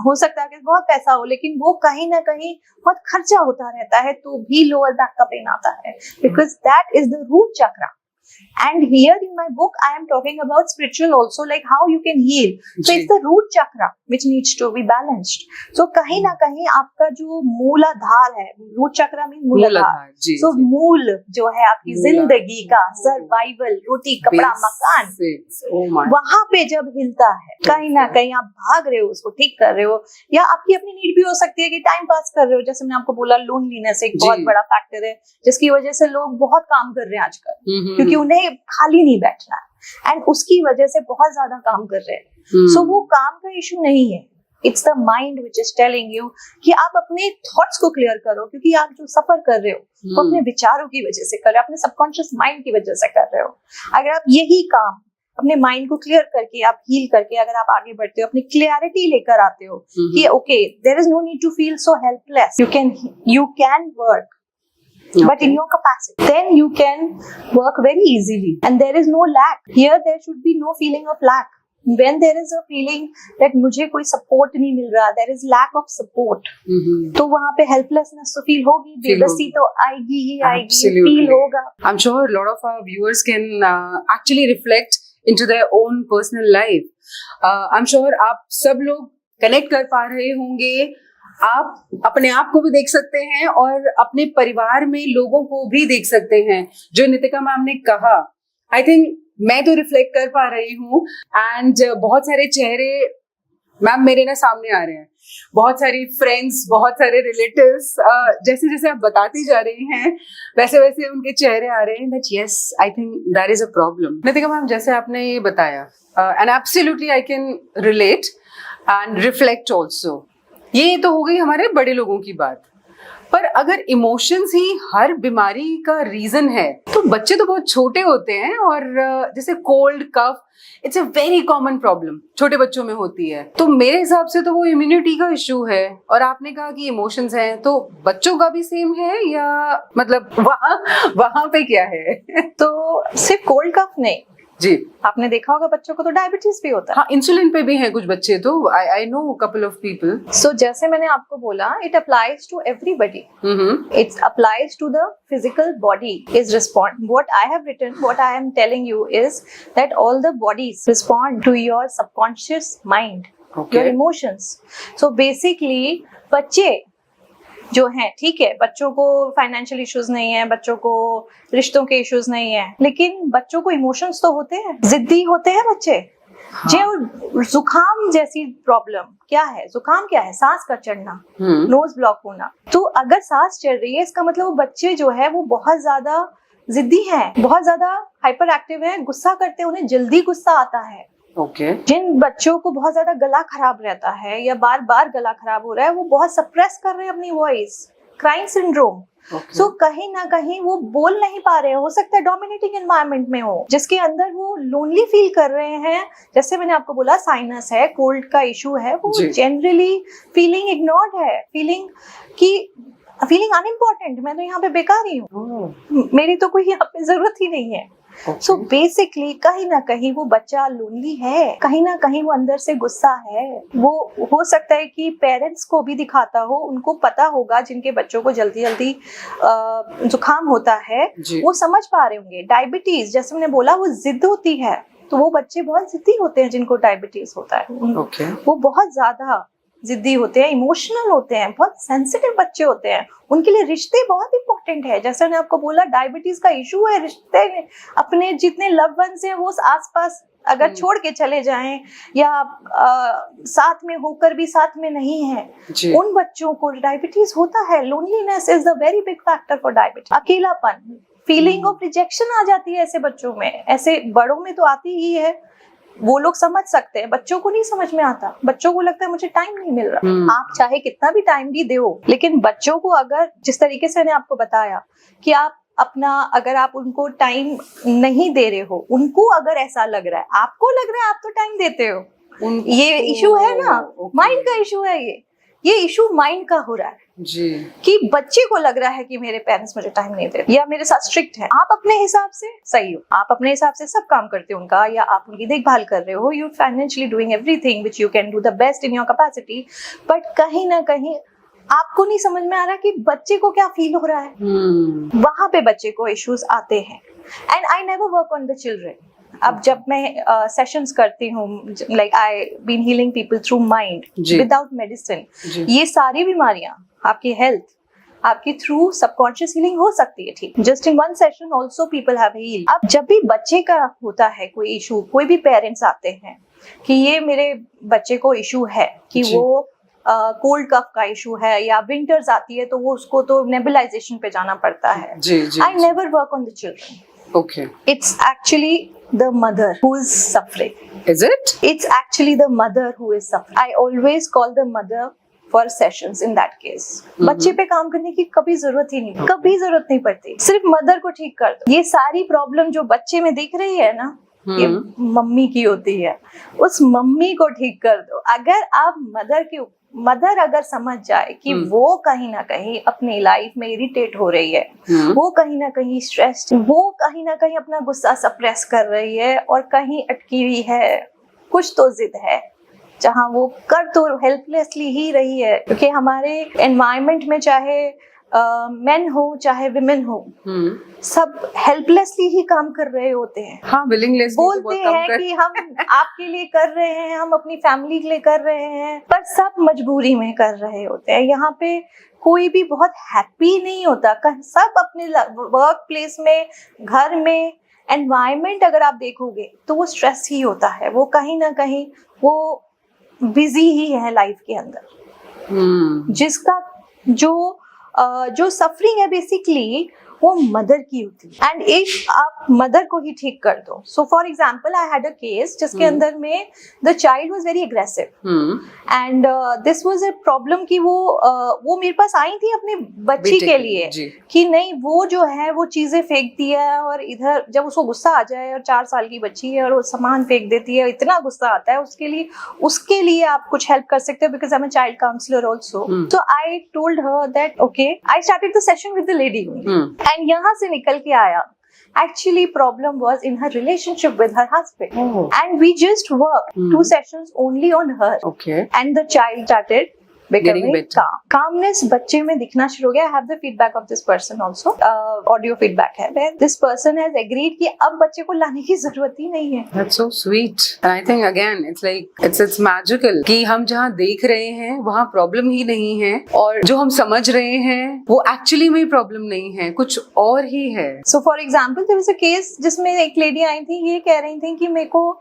हो सकता है कि बहुत पैसा हो लेकिन वो कहीं ना कहीं बहुत खर्चा होता रहता है तो भी लोअर बैक का पेन आता है, because that is the root chakra. And here in my book, I am talking about spiritual also, like how you can heal. So it's the root chakra which needs to be balanced. So कहीं ना कहीं आपका जो मूलाधार है, root chakra means मूलाधार. So मूल जो है आपकी जिंदगी का सर्वाइवल, रोटी कपड़ा मकान, वहाँ पे जब हिलता है, कहीं ना कहीं आप भाग रहे हो उसको ठीक कर रहे हो, या आपकी अपनी नीड भी हो सकती है कि टाइम पास कर रहे हो. जैसे मैंने आपको बोला, लोनलीनेस एक बहुत बड़ा फैक्टर है जिसकी वजह से लोग बहुत काम कर रहे हैं आजकल, क्योंकि उन्हें खाली नहीं बैठना है एंड उसकी वजह से बहुत ज्यादा काम कर रहे हैं. सो वो काम का इशू नहीं है, it's the mind which is telling you कि आप अपने थॉट्स को क्लियर करो, क्योंकि आप जो सफर कर रहे हो वो अपने विचारों की वजह से कर रहे हो, अपने सबकॉन्शियस माइंड की वजह से कर रहे हो. अगर आप यही काम अपने माइंड को क्लियर करके, आप हील करके अगर आप आगे बढ़ते हो, अपनी क्लियरिटी लेकर आते हो कि okay, there is no need to feel so helpless, you can work but in your capacity, then you can work very easily and there is no lack. Here there should be no feeling of lack. When there is a feeling that मुझे कोई support नहीं मिल रहा, there is lack of support, तो वहाँ पे helplessness तो feel होगी, बेबसी तो आएगी ही आएगी, feel होगा. I'm sure a lot of our viewers can actually reflect into their own personal life. I'm sure आप सब लोग connect कर पा रहे होंगे, आप अपने आप को भी देख सकते हैं और अपने परिवार में लोगों को भी देख सकते हैं. जो नितिका मैम ने कहा, आई थिंक मैं तो रिफ्लेक्ट कर पा रही हूँ एंड बहुत सारे चेहरे मैम मेरे ना सामने आ रहे हैं, बहुत सारी फ्रेंड्स, बहुत सारे रिलेटिव्स, जैसे जैसे आप बताती जा रही हैं वैसे वैसे उनके चेहरे आ रहे हैं that yes, I think that is a problem. Nitika ma'am, जैसे आपने ये बताया and absolutely I can relate and reflect also. ये तो हो गई हमारे बड़े लोगों की बात, पर अगर इमोशंस ही हर बीमारी का रीजन है तो बच्चे तो बहुत छोटे होते हैं और जैसे cold cough, it's a very common problem छोटे बच्चों में होती है, तो मेरे हिसाब से तो वो इम्यूनिटी का इशू है. और आपने कहा कि इमोशंस हैं, तो बच्चों का भी सेम है या मतलब वहाँ पे क्या है? तो सिर्फ कोल्ड कफ नहीं जी, आपने देखा होगा बच्चों को तो डायबिटीज भी होता है. हाँ, इंसुलिन पे भी है कुछ बच्चे, तो I know couple of people. So जैसे मैंने आपको बोला, it applies to everybody. It applies to the physical body is respond. What I have written, what I am telling you is that all the bodies respond to your subconscious mind, your emotions. So basically बच्चे जो हैं, ठीक है, बच्चों को financial issues नहीं है, बच्चों को रिश्तों के इश्यूज नहीं है, लेकिन बच्चों को इमोशंस तो होते हैं, जिद्दी होते हैं बच्चे. हाँ. जो जुकाम जैसी प्रॉब्लम क्या है, जुकाम क्या है, सांस का चढ़ना, नोज ब्लॉक होना. तो अगर सांस चढ़ रही है इसका मतलब वो बच्चे जो है वो बहुत ज्यादा जिद्दी हैं, बहुत ज्यादा हाइपर एक्टिव है, गुस्सा करते हैं, उन्हें जल्दी गुस्सा आता है. जिन बच्चों को बहुत ज्यादा गला खराब रहता है या बार बार गला खराब हो रहा है, वो बहुत सप्रेस कर रहे हैं अपनी वॉइस, क्राइंग सिंड्रोम. सो कहीं ना कहीं वो बोल नहीं पा रहे हैं. हो सकता है डोमिनेटिंग एनवायरनमेंट में हो जिसके अंदर वो लोनली फील कर रहे हैं. जैसे मैंने आपको बोला, साइनस है, कोल्ड का इशू है, वो जनरली फीलिंग इग्नोर्ड है, फीलिंग अनइम्पोर्टेंट, मैं तो यहाँ पे बेकार ही हूँ, मेरी तो कोई यहाँ पे जरूरत ही नहीं है. सो बेसिकली कहीं ना कहीं वो बच्चा लोनली है, कहीं ना कहीं वो अंदर से गुस्सा है। वो हो सकता है कि पेरेंट्स को भी दिखाता हो, उनको पता होगा जिनके बच्चों को जल्दी जल्दी जुकाम होता है, वो समझ पा रहे होंगे। डायबिटीज जैसे मैंने बोला वो जिद होती है, तो वो बच्चे बहुत जिद्दी होते हैं जिनको डायबिटीज होता है। वो बहुत ज्यादा जिद्दी होते हैं, इमोशनल होते हैं, बहुत सेंसिटिव बच्चे होते हैं। उनके लिए रिश्ते बहुत इंपॉर्टेंट है। जैसे मैंने आपको बोला डायबिटीज का इशू है, रिश्ते अपने जितने लव्ड वंस हैं वो आसपास अगर छोड़ के चले जाएं या साथ में होकर भी साथ में नहीं है, उन बच्चों को डायबिटीज होता है। Loneliness is the very big factor for diabetes. अकेलापन, फीलिंग ऑफ रिजेक्शन आ जाती है ऐसे बच्चों में। ऐसे बड़ों में तो आती ही है, वो लोग समझ सकते हैं, बच्चों को नहीं समझ में आता। बच्चों को लगता है मुझे टाइम नहीं मिल रहा। आप चाहे कितना भी टाइम भी दो, लेकिन बच्चों को अगर जिस तरीके से मैंने आपको बताया कि आप अपना, अगर आप उनको टाइम नहीं दे रहे हो, उनको अगर ऐसा लग रहा है, आपको लग रहा है आप तो टाइम देते हो, ये इशू है ना, माइंड का इशू है। ये इशू माइंड का हो रहा है जी, कि बच्चे को लग रहा है कि मेरे पेरेंट्स मुझे टाइम नहीं देते या मेरे साथ स्ट्रिक्ट है। आप अपने हिसाब से सही हो, आप अपने हिसाब से सब काम करते हो उनका, या आप उनकी देखभाल कर रहे हो, you financially doing everything which you can do the best in your capacity, but कहीं ना कहीं आपको नहीं समझ में आ रहा कि बच्चे को क्या फील हो रहा है। वहां पे बच्चे को इश्यूज आते हैं। And I never work on the children. अब जब मैं सेशंस करती हूँ, like I been healing people through mind without medicine, ये सारी बीमारियां आपकी हेल्थ, आपकी थ्रू सबकॉन्शियस हीलिंग हो सकती है। ठीक, just in one session also people have healed. अब जब भी बच्चे का होता है कोई इशू, कोई भी पेरेंट्स आते हैं कि ये मेरे बच्चे को इशू है कि वो कोल्ड कफ का इशू है या विंटर्स आती है तो वो उसको तो नेबुलाइजेशन पे जाना पड़ता है। आई never work on the children. Okay. It's actually the mother who is suffering. Is it? It's actually the mother who is suffering. I always call the mother for sessions in that case. बच्चे पे काम करने की कभी जरूरत ही नहीं, कभी जरूरत नहीं पड़ती, सिर्फ मदर को ठीक कर दो। ये सारी प्रॉब्लम जो बच्चे में दिख रही है ना, ये मम्मी की होती है, उस मम्मी को ठीक कर दो। अगर आप मदर अगर समझ जाए कि वो कहीं ना कहीं अपनी लाइफ में इरिटेट हो रही है, वो कहीं ना कहीं स्ट्रेस्ड, वो कहीं ना कहीं अपना गुस्सा सप्रेस कर रही है और कहीं अटकी हुई है, कुछ तो जिद है जहाँ वो कर तो हेल्पलेसली ही रही है। क्योंकि हमारे एनवायरनमेंट में चाहे मेन हो चाहे विमेन हो, सब हेल्पलेसली ही काम कर रहे होते हैं। हाँ, बोलते हैं कि हम आपके लिए कर रहे हैं, हम अपनी फैमिली के लिए कर रहे हैं, पर सब मजबूरी में कर रहे होते हैं। यहाँ पे कोई भी बहुत हैप्पी नहीं होता। सब अपने वर्क प्लेस में, घर में, एनवायरनमेंट अगर आप देखोगे तो वो स्ट्रेस ही होता है। वो कहीं ना कहीं वो बिजी ही है लाइफ के अंदर। जिसका जो सफरिंग है बेसिकली वो मदर की होती है। एंड इफ आप मदर को ही ठीक कर दो, so for example I had a case जिसके अंदर में the child was very aggressive and this was a problem कि वो मेरे पास आई थी अपनी बच्ची के लिए कि नहीं, वो जो है वो चीजें फेंकती है और इधर जब उसको गुस्सा आ जाए, और 4 साल की बच्ची है और वो सामान फेंक देती है, इतना गुस्सा आता है उसके लिए आप कुछ हेल्प कर सकते हो, because I am a child counsellor also. So I told her that okay, I started the session with the lady and यहाँ से निकल के आया actually problem was in her relationship with her husband. And we just worked 2 sessions only on her. Okay. And the child started becoming calm. Calmness बच्चे में दिखना शुरू हो गया. I have the feedback of this person also. Audio feedback है where this person has agreed कि अब बच्चे को लाने की जरूरत ही नहीं है. That's so sweet. And I think again it's like it's magical कि हम जहाँ देख रहे हैं वहाँ प्रॉब्लम ही नहीं है, और जो हम समझ रहे हैं वो एक्चुअली में प्रॉब्लम नहीं है, कुछ और ही है. So for example there was a case जिसमें एक लेडी आई थी, ये कह रही थी कि मेरे को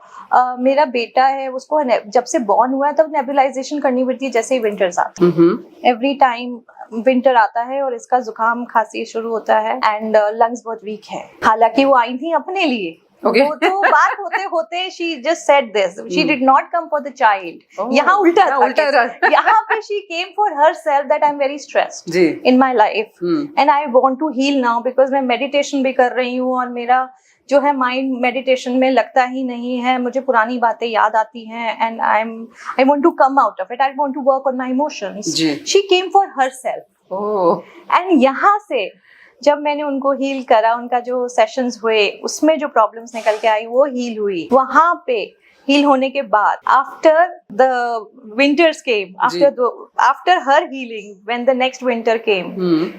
मेरा बेटा है, उसको जब से बॉर्न हुआ है तब नेबुलाइजेशन करनी पड़ती है जैसे ही विंटर्स आते हैं. एवरी टाइम विंटर आता है और इसका जुकाम खांसी शुरू होता है एंड लंग्स बहुत वीक है. हालांकि वो आई थी अपने लिए. Okay. तो बात होते होते she just said this. She did not come for the child. यहाँ उल्टा था. यहाँ पे she came for herself that I'm very stressed in my life and I want to heal now because मैं meditation भी कर रही हूँ और मेरा जो है माइंड मेडिटेशन में लगता ही नहीं है, मुझे पुरानी बातें याद आती हैं and I want to come out of it, I want to work on my emotions. She came for herself. And यहाँ से जब मैंने उनको हील करा, उनका जो सेशंस हुए उसमें जो प्रॉब्लम्स निकल के आई वो हील हुई, वहां पे हील होने के बाद after the winters came, after her healing when the next winter came,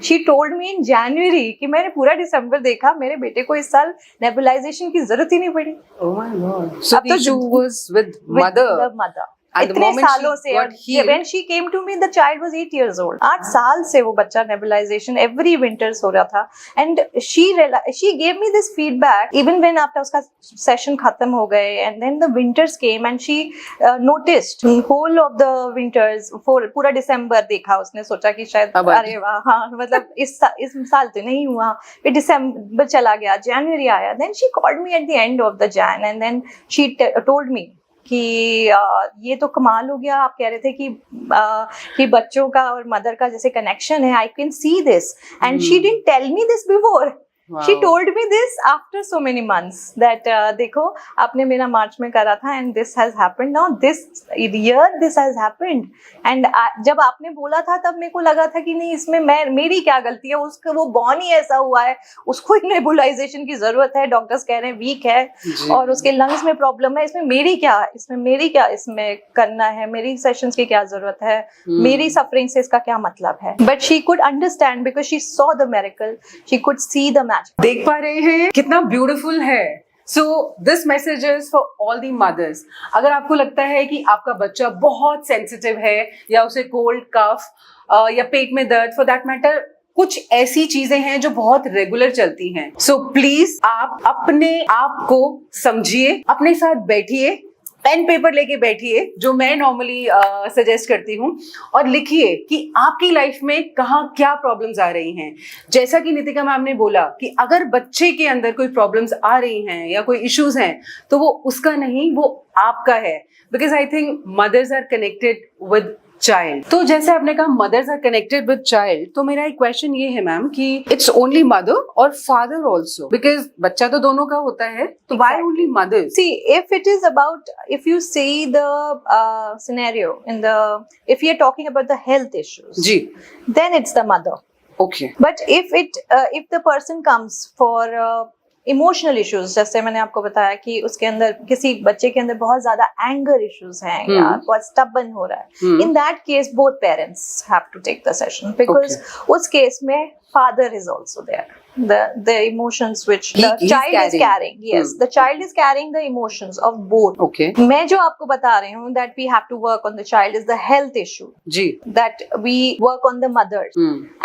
she told me in जनवरी कि मैंने पूरा दिसंबर देखा, मेरे बेटे को इस साल नेबुलाइजेशन की जरूरत ही नहीं पड़ी। Oh my God. So the issue was with mother. the mother. And the इतने moment सालों she से, got healed, when she came to me the child was 8 years old. 8 साल से वो बच्चा नेबुलाइजेशन एवरी विंटर्स हो रहा था, and she gave me this feedback even when after उसका सेशन खत्म हो गए, and then the winters came and she noticed whole of the winters, पूरा दिसंबर देखा उसने, सोचा कि शायद अरे वाह, हाँ मतलब इस साल तो नहीं हुआ, फिर दिसंबर चला गया, जनवरी आया, then she called me at the end of the Jan and then she told me कि ये तो कमाल हो गया, आप कह रहे थे कि बच्चों का और मदर का जैसे कनेक्शन है, I can see this, and she didn't tell me this before, she told me this after so many months that देखो आपने मेरा मार्च में करा था and this has happened now, this year this has happened, and जब आपने बोला था तब मेरे को लगा था कि नहीं इसमें मेरी क्या गलती है, उसका वो बॉर्न ही ऐसा हुआ है, उसको एक नेबुलाइजेशन की जरूरत है, डॉक्टर्स कह रहे हैं वीक है और उसके लंग्स में प्रॉब्लम है, इसमें मेरी क्या इसमें करना है, मेरी सेशंस की क्या जरूरत है, मेरी सफरिंग से इसका क्या मतलब है, but she could understand because she saw the miracle, she could see the देख पा रहे हैं कितना ब्यूटीफुल है। So this message is for all the mothers. अगर आपको लगता है कि आपका बच्चा बहुत सेंसिटिव है या उसे कोल्ड कफ या पेट में दर्द, फॉर दैट मैटर कुछ ऐसी चीजें हैं जो बहुत रेगुलर चलती हैं, सो प्लीज आप अपने आप को समझिए, अपने साथ बैठिए, पेन पेपर लेके बैठिए, जो मैं नॉर्मली सजेस्ट करती हूँ, और लिखिए कि आपकी लाइफ में कहाँ क्या प्रॉब्लम्स आ रही हैं। जैसा कि नितिका मैम ने बोला कि अगर बच्चे के अंदर कोई प्रॉब्लम्स आ रही हैं या कोई इश्यूज हैं तो वो उसका नहीं, वो आपका है, because I think mothers are connected with child. तो जैसे आपने कहा mothers are connected with child, तो मेरा एक क्वेश्चन ये है मैम कि इट्स ओनली मदर और फादर ऑल्सो, बिकॉज बच्चा तो दोनों का होता है, तो why only mother? See, if it is about, if you see the scenario in the, if you are talking about the health issues, जी, then it's the mother. Okay. But if the person comes for emotional issues, जैसे मैंने आपको बताया कि उसके अंदर, किसी बच्चे के अंदर बहुत ज्यादा एंगर इश्यूज हैं या बहुत स्टबन हो रहा है, in that case both parents have to take the session, because उस केस में father is also there, the emotions which the child is carrying. Yes, the child is carrying the emotions of both. Okay. मैं जो आपको बता रही हूँ that we have to work on the child is the health issue. Ji. That we work on the mothers.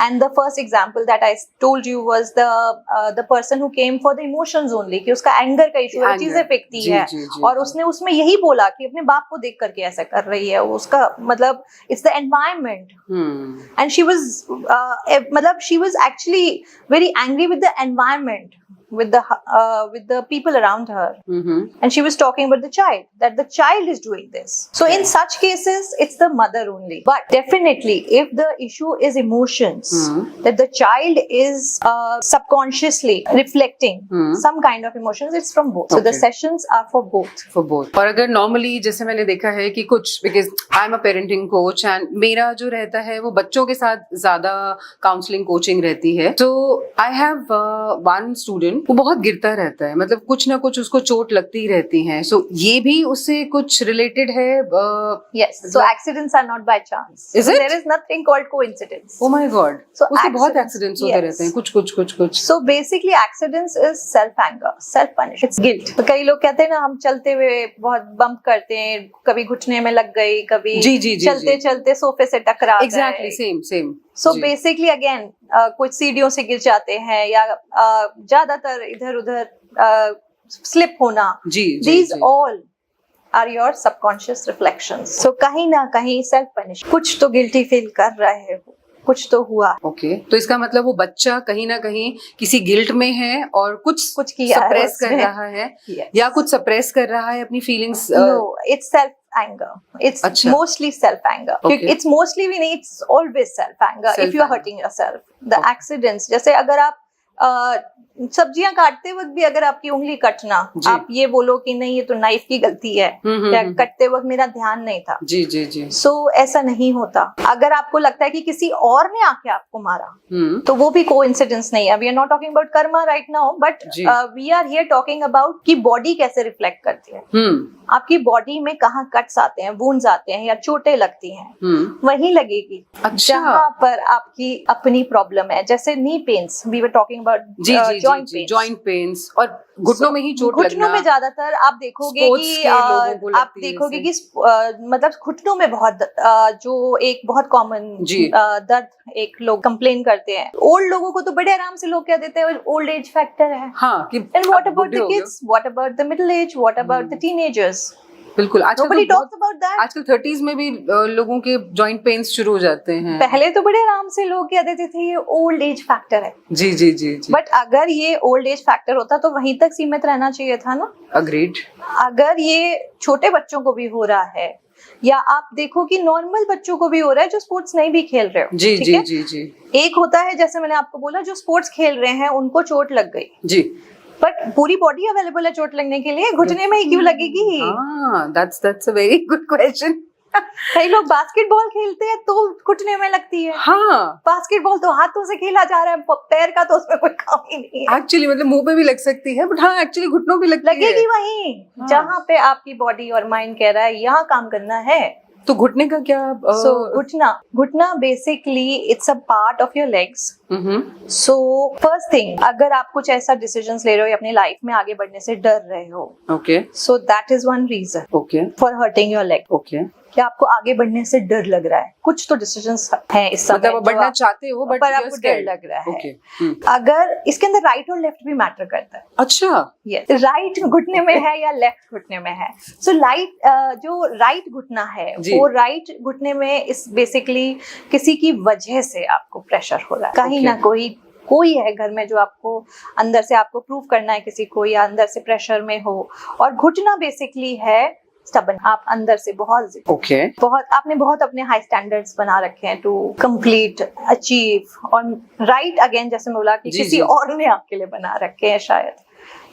And the first example that I told you was the person who came for the emotions only, कि उसका anger का issue है, चीजें फेंकती है, और उसने उसमें यही बोला कि अपने बाप को देख करके ऐसा कर रही है, उसका मतलब it's the environment. And she was मतलब she was actually very angry with the environment, with the people around her, and she was talking about the child, that the child is doing this. So in such cases it's the mother only, but definitely if the issue is emotions, that the child is subconsciously reflecting some kind of emotions, it's from both. So the sessions are for both. और अगर normally जैसे मैंने देखा है कि कुछ, because I am a parenting coach and मेरा जो रहता है वो बच्चों के साथ ज्यादा काउंसलिंग कोचिंग रहती है, तो आई हैव वन स्टूडेंट, वो बहुत गिरता रहता है, मतलब कुछ ना कुछ उसको चोट लगती रहती है, सो ये भी उससे कुछ रिलेटेड है? Yes, so accidents are not by chance. Is it? There is nothing called coincidence. Oh my God. So उसके बहुत एक्सीडेंट्स होते रहते हैं, कुछ. So basically accidents is self anger, self punishment, it's guilt. तो कई लोग कहते हैं ना, हम चलते हुए बहुत बम्प करते हैं, कभी घुटने में लग गई, कभी चलते सोफे से टकरा गए. Exactly, same. So basically again कुछ सीढ़ियों से गिर जाते हैं, या ज्यादातर इधर उधर स्लिप होना, these all are your subconscious reflections. So कहीं ना कहीं self punish, कुछ तो guilty feel कर रहे हो, कुछ तो हुआ. ओके, तो इसका मतलब वो बच्चा कहीं ना कहीं किसी गिल्ट में है और कुछ सप्रेस कर रहा है, या कुछ सप्रेस कर रहा है अपनी feelings. No, it's self anger. It's mostly self anger. It's mostly, it's always self anger if you are hurting yourself. The accidents, जैसे अगर आप सब्जियां काटते वक्त भी अगर आपकी उंगली कटना, जी। आप ये बोलो कि नहीं ये तो नाइफ की गलती है, या कटते वक्त मेरा ध्यान नहीं था। जी जी जी। सो ऐसा नहीं होता। अगर आपको लगता है कि किसी और ने आके आपको मारा, तो वो भी कोइंसिडेंस नहीं है। We are not talking about karma right now, but जी। We are here talking about कि बॉडी कैसे रिफ्लेक्ट करती है। आपकी बॉडी में कहाँ कट्स आते हैं, वुंड्स आते हैं या चोटें लगती हैं, वहीं लगेगी अच्छा। जहाँ पर आपकी अपनी प्रॉब्लम है। जैसे knee pains, we were talking about joint pains, और घुटनों में ही चोट लगना। घुटनों में ज्यादातर आप देखोगे कि आप देखोगे कि मतलब घुटनों में बहुत जो एक बहुत कॉमन दर्द एक लोग कंप्लेन करते हैं। ओल्ड लोगों को तो बड़े आराम से लोग कह देते हैं ओल्ड एज फैक्टर है। हाँ, and what about the kids, what about the middle age, what about the teenagers? बिल्कुल, आजकल Nobody talks about that. आजकल 30s में भी लोगों के जॉइंट पेन्स शुरू हो जाते हैं। पहले तो बड़े आराम से लोग कह देते थे ये ओल्ड एज फैक्टर है। जी जी जी जी। बट अगर ये ओल्ड एज फैक्टर होता तो वहीं तक सीमित रहना चाहिए था ना। अग्रीड। अगर ये छोटे बच्चों को भी हो रहा है, या आप देखो कि नॉर्मल बच्चों को भी हो रहा है जो स्पोर्ट्स नहीं भी खेल रहे हो। जी जी जी जी। एक होता है जैसे मैंने आपको बोला जो स्पोर्ट्स खेल रहे हैं उनको चोट लग गई जी, बट पूरी बॉडी अवेलेबल है चोट लगने के लिए, घुटने में ही क्यों लगेगी? that's a very good question. कई लोग बास्केटबॉल खेलते हैं तो घुटने में लगती है। हाँ, बास्केटबॉल तो हाथों से खेला जा रहा है, पैर का तो उसमें कोई काम ही नहीं है। एक्चुअली मतलब मुंह पे भी लग सकती है, बट हाँ एक्चुअली घुटनों पे लगेगी वहीं जहाँ पे आपकी बॉडी और माइंड कह रहा है यहाँ काम करना है। तो घुटने का क्या? घुटना basically it's a part of your legs. So first thing, अगर आप कुछ ऐसा डिसीजंस ले रहे हो अपनी लाइफ में आगे बढ़ने से डर रहे हो, okay, so that is one reason okay for hurting your leg. Okay, कि आपको आगे बढ़ने से डर लग रहा है, कुछ तो डिसीजंस हैं इस समय मतलब बढ़ना चाहते हो बट आपको डर लग रहा है। Okay. अगर इसके अंदर राइट और लेफ्ट भी मैटर करता है। अच्छा, यस, राइट घुटने में है या लेफ्ट घुटने में है। सो जो राइट घुटना है वो राइट घुटने में इस बेसिकली किसी की वजह से आपको प्रेशर हो रहा है, कहीं ना कोई है घर में जो आपको अंदर से आपको प्रूव करना है किसी को, या अंदर से प्रेशर में हो। और घुटना बेसिकली है स्टबन, आप अंदर से बहुत आपने बहुत अपने हाई स्टैंडर्ड्स बना रखे हैं टू कंप्लीट अचीव। और राइट अगेन जैसे मैं बोला कि किसी और ने आपके लिए बना रखे हैं शायद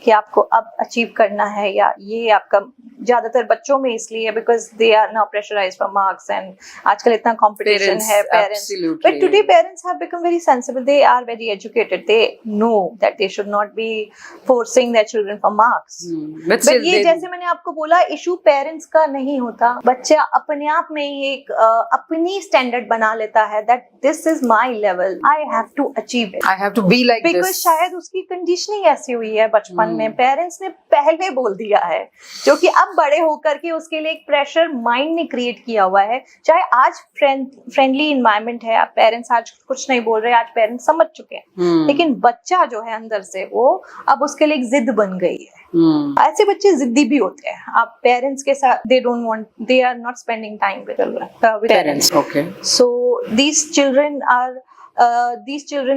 कि आपको अब अचीव करना है, या ये आपका ज्यादातर बच्चों में इसलिए because they are now pressurised for marks and आजकल इतना कंपटीशन है parents, but today parents have become very sensible, they are very educated, they know that they should not be forcing their children for marks. But ये जैसे मैंने आपको बोला issue parents का नहीं होता, बच्चा अपने आप में ही एक अपनी स्टैंडर्ड बना लेता है that this is my level, I have to achieve it, I have to be like this, because शायद उसकी कंडीशनिंग ऐसी हुई है बचपन में, पेरेंट्स ने पहले बोल दिया है, जो कि अब बड़े होकर के उसके लिए एक प्रेशर माइंड ने क्रिएट किया हुआ है। चाहे आज फ्रेंडली इन्वायरमेंट है, आप पेरेंट्स आज कुछ नहीं बोल रहे, आज पेरेंट्स समझ चुके हैं, लेकिन बच्चा जो है अंदर से वो अब उसके लिए एक जिद बन गई है। ऐसे बच्चे जिद्दी भी होते हैं, आप पेरेंट्स के साथ they don't want, they are not spending time with parents. Okay, so these children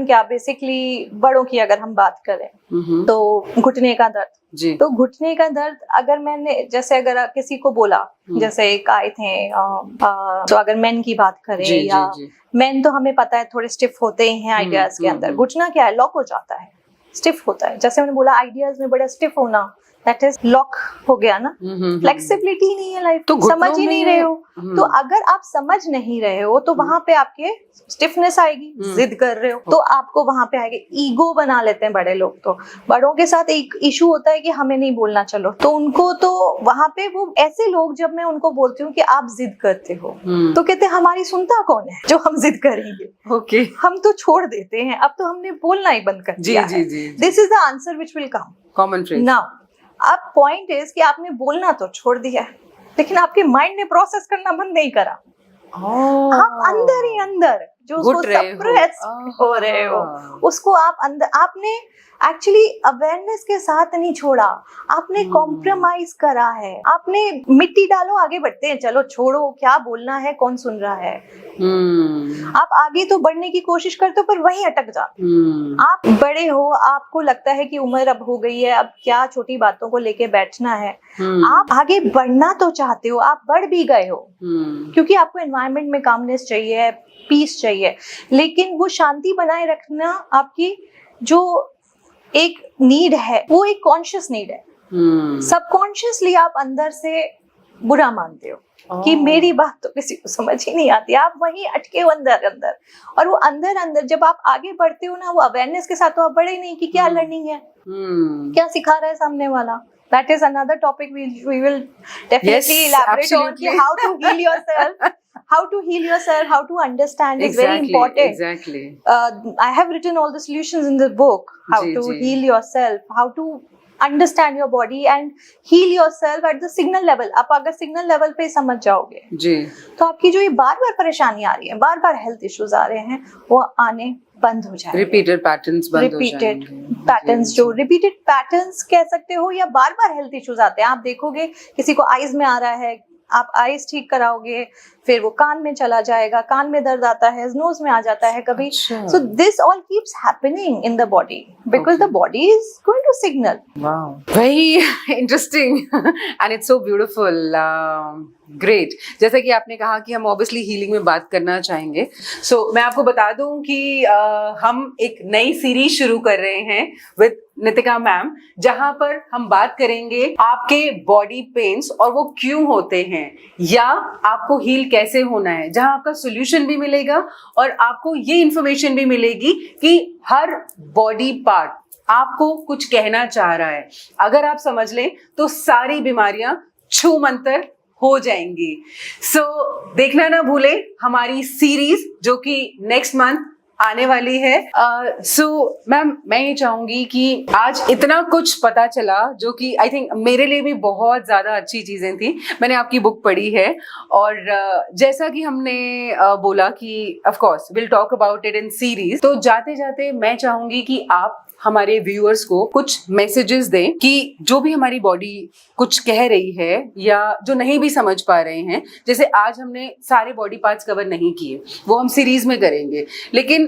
क्या बेसिकली बड़ों की अगर हम बात करें तो घुटने का दर्द जी, तो घुटने का दर्द अगर मैंने जैसे अगर किसी को बोला, जैसे एक आए थे तो अगर मेन की बात करें या मेन तो हमें पता है थोड़े स्टिफ होते हैं आइडियाज के अंदर, घुटना क्या है, लॉक हो जाता है, स्टिफ होता है। जैसे मैंने बोला आइडियाज में बड़ा स्टिफ होना, दैट इज लॉक हो गया ना, फ्लेक्सिबिलिटी नहीं है लाइफ, तो समझ ही नहीं रहे हो। तो अगर आप समझ नहीं रहे हो तो वहां पे आपके स्टिफनेस आएगी, जिद कर रहे हो तो आपको वहां पे आएगी, ईगो बना लेते हैं बड़े लोग। तो बड़ों के साथ एक इशू होता है कि हमें नहीं बोलना, चलो तो उनको तो वहां पे वो ऐसे लोग, जब मैं उनको बोलती हूँ कि आप जिद करते हो तो कहते हैं हमारी सुनता कौन है जो हम जिद करेंगे, ओके हम तो छोड़ देते हैं, अब तो हमने बोलना ही बंद कर दिया है। This is the answer which will come common phrase now. अब पॉइंट इज कि आपने बोलना तो छोड़ दिया है, लेकिन आपके माइंड ने प्रोसेस करना बंद नहीं करा। आप अंदर ही अंदर जो उसको सप्रेस हो रहे हो, उसको आप अंदर, आपने एक्चुअली अवेयरनेस के साथ नहीं छोड़ा, आपने कॉम्प्रोमाइज करा है, आपने मिट्टी डालो आगे बढ़ते हैं, चलो छोड़ो क्या बोलना है, कौन सुन रहा है। आप आगे तो बढ़ने की कोशिश करते हो पर वहीं अटक जाते। आप बड़े हो, आपको लगता है कि उम्र अब हो गई है, अब क्या छोटी बातों को लेके बैठना है। आप आगे बढ़ना तो चाहते हो, आप बढ़ भी गए हो क्योंकि आपको एनवायरनमेंट में कामनेस चाहिए, पीस चाहिए, लेकिन वो शांति बनाए रखना आपकी जो एक नीड है, वो एक कॉन्शियस नीड है। सबकॉन्शियसली आप अंदर से बुरा मानते हो कि मेरी बात तो किसी को समझ ही नहीं आती, आप वहीं अटके हो अंदर अंदर। और वो अंदर अंदर जब आप आगे बढ़ते हो ना, वो अवेयरनेस के साथ तो आप बढ़े नहीं कि क्या लर्निंग है, क्या सिखा रहा है सामने वाला। That is another topic we will definitely elaborate on, कि how to heal yourself, how to understand is very important. Exactly. I have written all the solutions in the book, how to heal yourself, how to understand your body and heal yourself at the signal level. आप अगर signal level पे समझ जाओगे जी, तो आपकी जो ये बार बार परेशानी आ रही है, बार बार हेल्थ इश्यूज आ रहे हैं, वो आने बंद हो जाएंगे। रिपीटेड पैटर्न्स बंद हो जाएंगे। रिपीटेड पैटर्न्स, जो रिपीटेड पैटर्न्स कह सकते हो, या बार बार हेल्थ इश्यूज आते हैं। आप देखोगे किसी को आईज में आ रहा है, आप आईज ठीक कराओगे, फिर वो कान में चला जाएगा, कान में दर्द आता है, नोज में आ जाता है कभी। So this all keeps happening in the body because the body is going to signal. Wow, very interesting and it's so beautiful, great. जैसा कि आपने कहा कि हम ऑब्वियसली हीलिंग में बात करना चाहेंगे, सो मैं आपको बता दूं कि हम एक नई सीरीज शुरू कर रहे हैं विद नितिका मैम, जहां पर हम बात करेंगे आपके बॉडी पेन्स और वो क्यों होते हैं, या आपको हील कैसे होना है, जहां आपका सोल्यूशन भी मिलेगा और आपको ये इंफॉर्मेशन भी मिलेगी कि हर बॉडी पार्ट आपको कुछ कहना चाह रहा है। अगर आप समझ लें तो सारी बीमारियां छू मंतर हो जाएंगी। सो देखना ना भूले हमारी सीरीज जो कि नेक्स्ट मंथ आने वाली है। सो मैम, मैं ये चाहूंगी कि आज इतना कुछ पता चला जो कि आई थिंक मेरे लिए भी बहुत ज्यादा अच्छी चीजें थी। मैंने आपकी बुक पढ़ी है और जैसा कि हमने बोला कि of course will talk about it in series, तो जाते जाते मैं चाहूंगी कि आप हमारे व्यूअर्स को कुछ मैसेजेस दें कि जो भी हमारी बॉडी कुछ कह रही है या जो नहीं भी समझ पा रहे हैं। जैसे आज हमने सारे बॉडी पार्ट्स कवर नहीं किए, वो हम सीरीज में करेंगे, लेकिन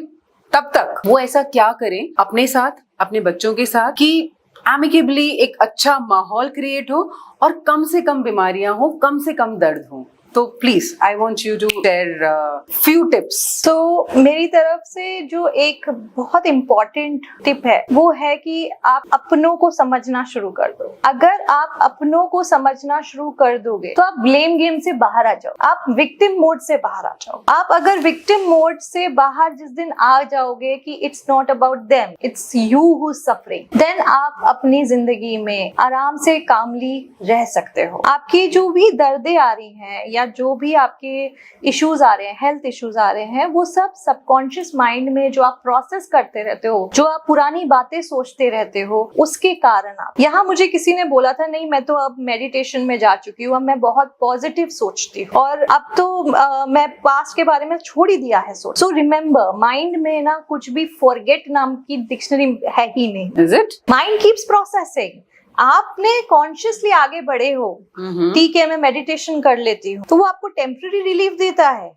तब तक वो ऐसा क्या करें अपने साथ, अपने बच्चों के साथ, कि एमिकेबली एक अच्छा माहौल क्रिएट हो और कम से कम बीमारियां हो, कम से कम दर्द हो। तो please I want you to share few tips. तो मेरी तरफ से जो एक बहुत इम्पोर्टेंट टिप है वो है कि आप अपनों को समझना शुरू कर दो। अगर आप अपनों को समझना शुरू कर दोगे तो आप ब्लेम गेम से बाहर आ जाओ, आप विक्टिम मोड से बाहर आ जाओ। आप अगर विक्टिम मोड से बाहर जिस दिन आ जाओगे कि it's not about them, it's you who suffering, then आप अपनी जिंदगी में आराम से कामली रह सकते हो। आपकी जो भी दर्दें आ रही हैं या जो भी आपके इश्यूज आ रहे हैं, हेल्थ इश्यूज आ रहे हैं, वो सब सबकॉन्शियस माइंड में जो आप प्रोसेस करते रहते हो, जो आप पुरानी बातें सोचते रहते हो, उसके कारण आप। यहाँ मुझे किसी ने बोला था, नहीं मैं तो अब मेडिटेशन में जा चुकी हूँ, अब मैं बहुत पॉजिटिव सोचती हूँ और अब तो मैं पास्ट के बारे में छोड़ ही दिया है सोच। सो रिमेम्बर, माइंड में ना कुछ भी फॉरगेट नाम की डिक्शनरी है ही नहीं। Is it? Mind keeps processing. आपने कॉन्शियसली आगे बढ़े हो, ठीक है मैं मेडिटेशन कर लेती हूँ, तो वो आपको टेम्पररी रिलीफ देता है,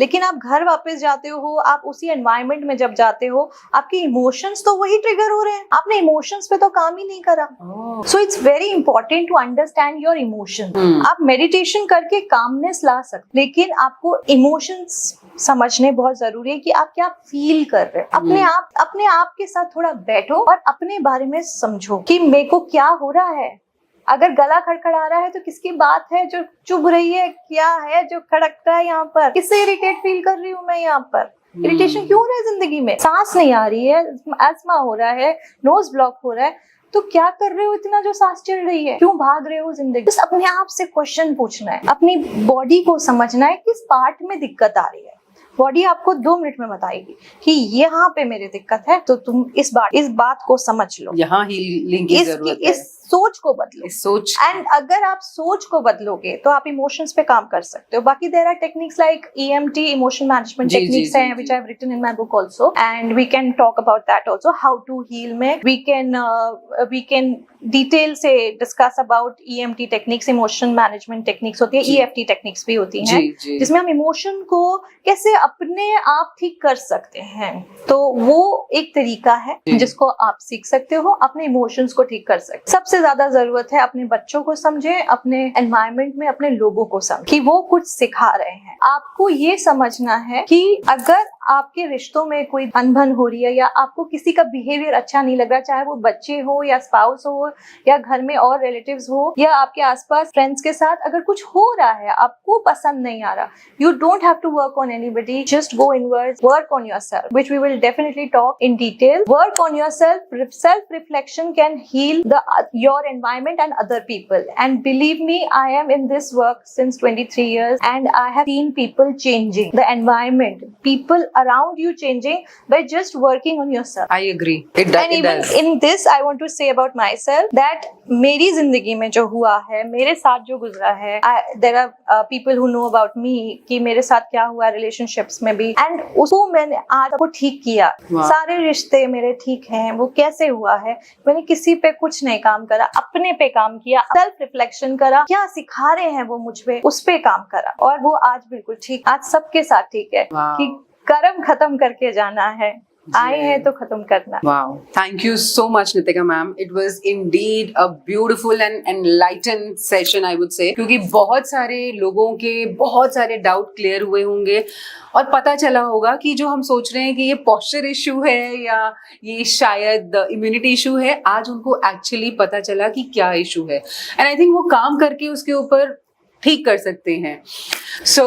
लेकिन आप घर वापस जाते हो, आप उसी एनवायरनमेंट में जब जाते हो, आपके इमोशंस तो वही ट्रिगर हो रहे हैं, आपने इमोशंस पे तो काम ही नहीं करा। So it's very important to understand your emotion. आप मेडिटेशन करके कामनेस ला सकते, लेकिन आपको इमोशंस समझने बहुत जरूरी है कि आप क्या फील कर रहे हो। अपने आप के साथ थोड़ा बैठो और अपने बारे में समझो कि मेरे को क्या हो रहा है। अगर गला खड़खड़ा रहा है तो किसकी बात है जो चुभ रही है, क्या है जो खड़कता है यहाँ पर, किससे इरिटेट फील कर रही हूँ मैं यहाँ पर, इरिटेशन क्यों हो रहा है जिंदगी में, सांस नहीं आ रही है, अस्थमा हो रहा है, नोज ब्लॉक हो रहा है, तो क्या कर रहे हो इतना जो सांस चल रही है, क्यों भाग रहे हो जिंदगी। बस अपने आप से क्वेश्चन पूछना है, अपनी बॉडी को समझना है किस पार्ट में दिक्कत आ रही है। बॉडी आपको 2 मिनट में बताएगी कि यहाँ पे मेरी दिक्कत है, तो तुम इस बात को समझ लो, यहाँ हीलिंग की जरूरत है। इस सोच को बदलो, सोच। एंड अगर आप सोच को बदलोगे तो आप इमोशंस पे काम कर सकते हो। बाकी there are techniques like EMT, emotion management techniques हैं, which I have written in my book also, and we can talk about that also, how to heal में वी कैन डिटेल से discuss about EMT techniques, emotion management techniques होती है, EFT techniques भी होती हैं, जिसमें हम इमोशन को कैसे अपने आप ठीक कर सकते हैं। तो वो एक तरीका है जिसको आप सीख सकते हो, अपने इमोशंस को ठीक कर सकते। सबसे ज्यादा जरूरत है अपने बच्चों को समझे, अपने एनवायरनमेंट में अपने लोगों को समझे कि वो कुछ सिखा रहे हैं। आपको ये समझना है कि अगर आपके रिश्तों में कोई अनबन हो रही है या आपको किसी का बिहेवियर अच्छा नहीं लग रहा, चाहे वो बच्चे हो या स्पाउस हो या घर में और रिलेटिव्स हो या आपके आसपास फ्रेंड्स के साथ अगर कुछ हो रहा है आपको पसंद नहीं आ रहा, you don't have to work on anybody, just go inwards, work on yourself, which we will definitely talk in detail. Work on yourself. Self-reflection can heal your environment and other people. And believe me, I am in this work since 23 years and I have seen people changing, the environment, people around you changing by just working on yourself. I agree. It And even in this, I want to say about myself that मेरी जिंदगी में जो हुआ है, मेरे साथ जो गुजरा है, there are people who know about me कि मेरे साथ क्या हुआ relationships में भी, and उसको मैंने आज को ठीक किया. सारे रिश्ते मेरे ठीक हैं. वो कैसे हुआ है? मैंने किसी पे कुछ नहीं काम करा, अपने पे काम किया, सेल्फ रिफ्लेक्शन करा, क्या सिखा रहे हैं वो मुझ पे, उस पे काम करा और वो आज बिल्कुल ठीक, आज सबके साथ ठीक है कि कर्म खत्म करके जाना है, आए हैं तो खत्म करना. Wow. Thank you so much, Nitika ma'am. It was indeed a beautiful and enlightened session, I would say. क्योंकि बहुत सारे लोगों के बहुत सारे डाउट क्लियर हुए होंगे और पता चला होगा कि जो हम सोच रहे हैं कि ये पोस्चर इशू है या ये शायद इम्यूनिटी इशू है, आज उनको एक्चुअली पता चला कि क्या इशू है. एंड आई थिंक वो काम करके उसके ऊपर ठीक कर सकते हैं. सो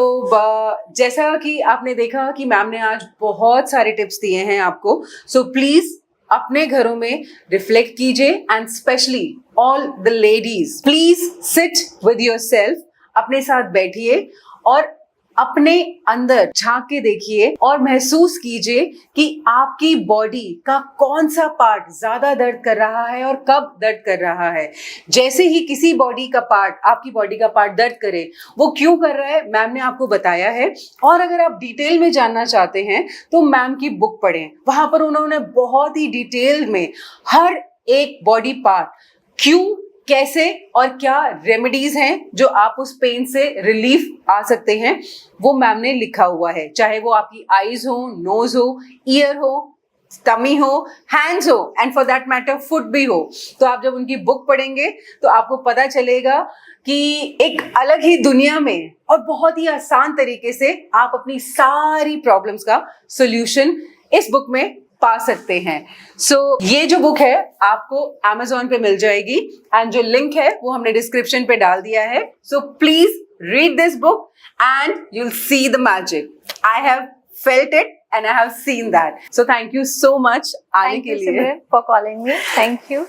जैसा कि आपने देखा कि मैम ने आज बहुत सारे टिप्स दिए हैं आपको. सो प्लीज अपने घरों में रिफ्लेक्ट कीजिए and specially all the ladies, please sit with yourself, अपने साथ बैठिए और अपने अंदर झांक के देखिए और महसूस कीजिए कि आपकी बॉडी का कौन सा पार्ट ज्यादा दर्द कर रहा है और कब दर्द कर रहा है. जैसे ही किसी बॉडी का पार्ट, आपकी बॉडी का पार्ट दर्द करे, वो क्यों कर रहा है मैम ने आपको बताया है. और अगर आप डिटेल में जानना चाहते हैं तो मैम की बुक पढ़ें, वहां पर उन्होंने बहुत ही डिटेल में हर एक बॉडी पार्ट क्यों, कैसे और क्या रेमेडीज हैं जो आप उस पेन से रिलीफ आ सकते हैं, वो मैम ने लिखा हुआ है. चाहे वो आपकी आईज हो, नोज हो, ईयर हो, टमी हो, हैंड्स हो and for that matter foot भी हो. तो आप जब उनकी बुक पढ़ेंगे तो आपको पता चलेगा कि एक अलग ही दुनिया में और बहुत ही आसान तरीके से आप अपनी सारी प्रॉब्लम्स का सोल्यूशन इस बुक में पा सकते हैं. सो ये जो बुक है आपको Amazon पे मिल जाएगी एंड जो लिंक है वो हमने डिस्क्रिप्शन पे डाल दिया है. So please read this book and you'll see the magic. I have felt it and I have seen that. So thank you so much आने के लिए. Thank you for calling me. Thank you.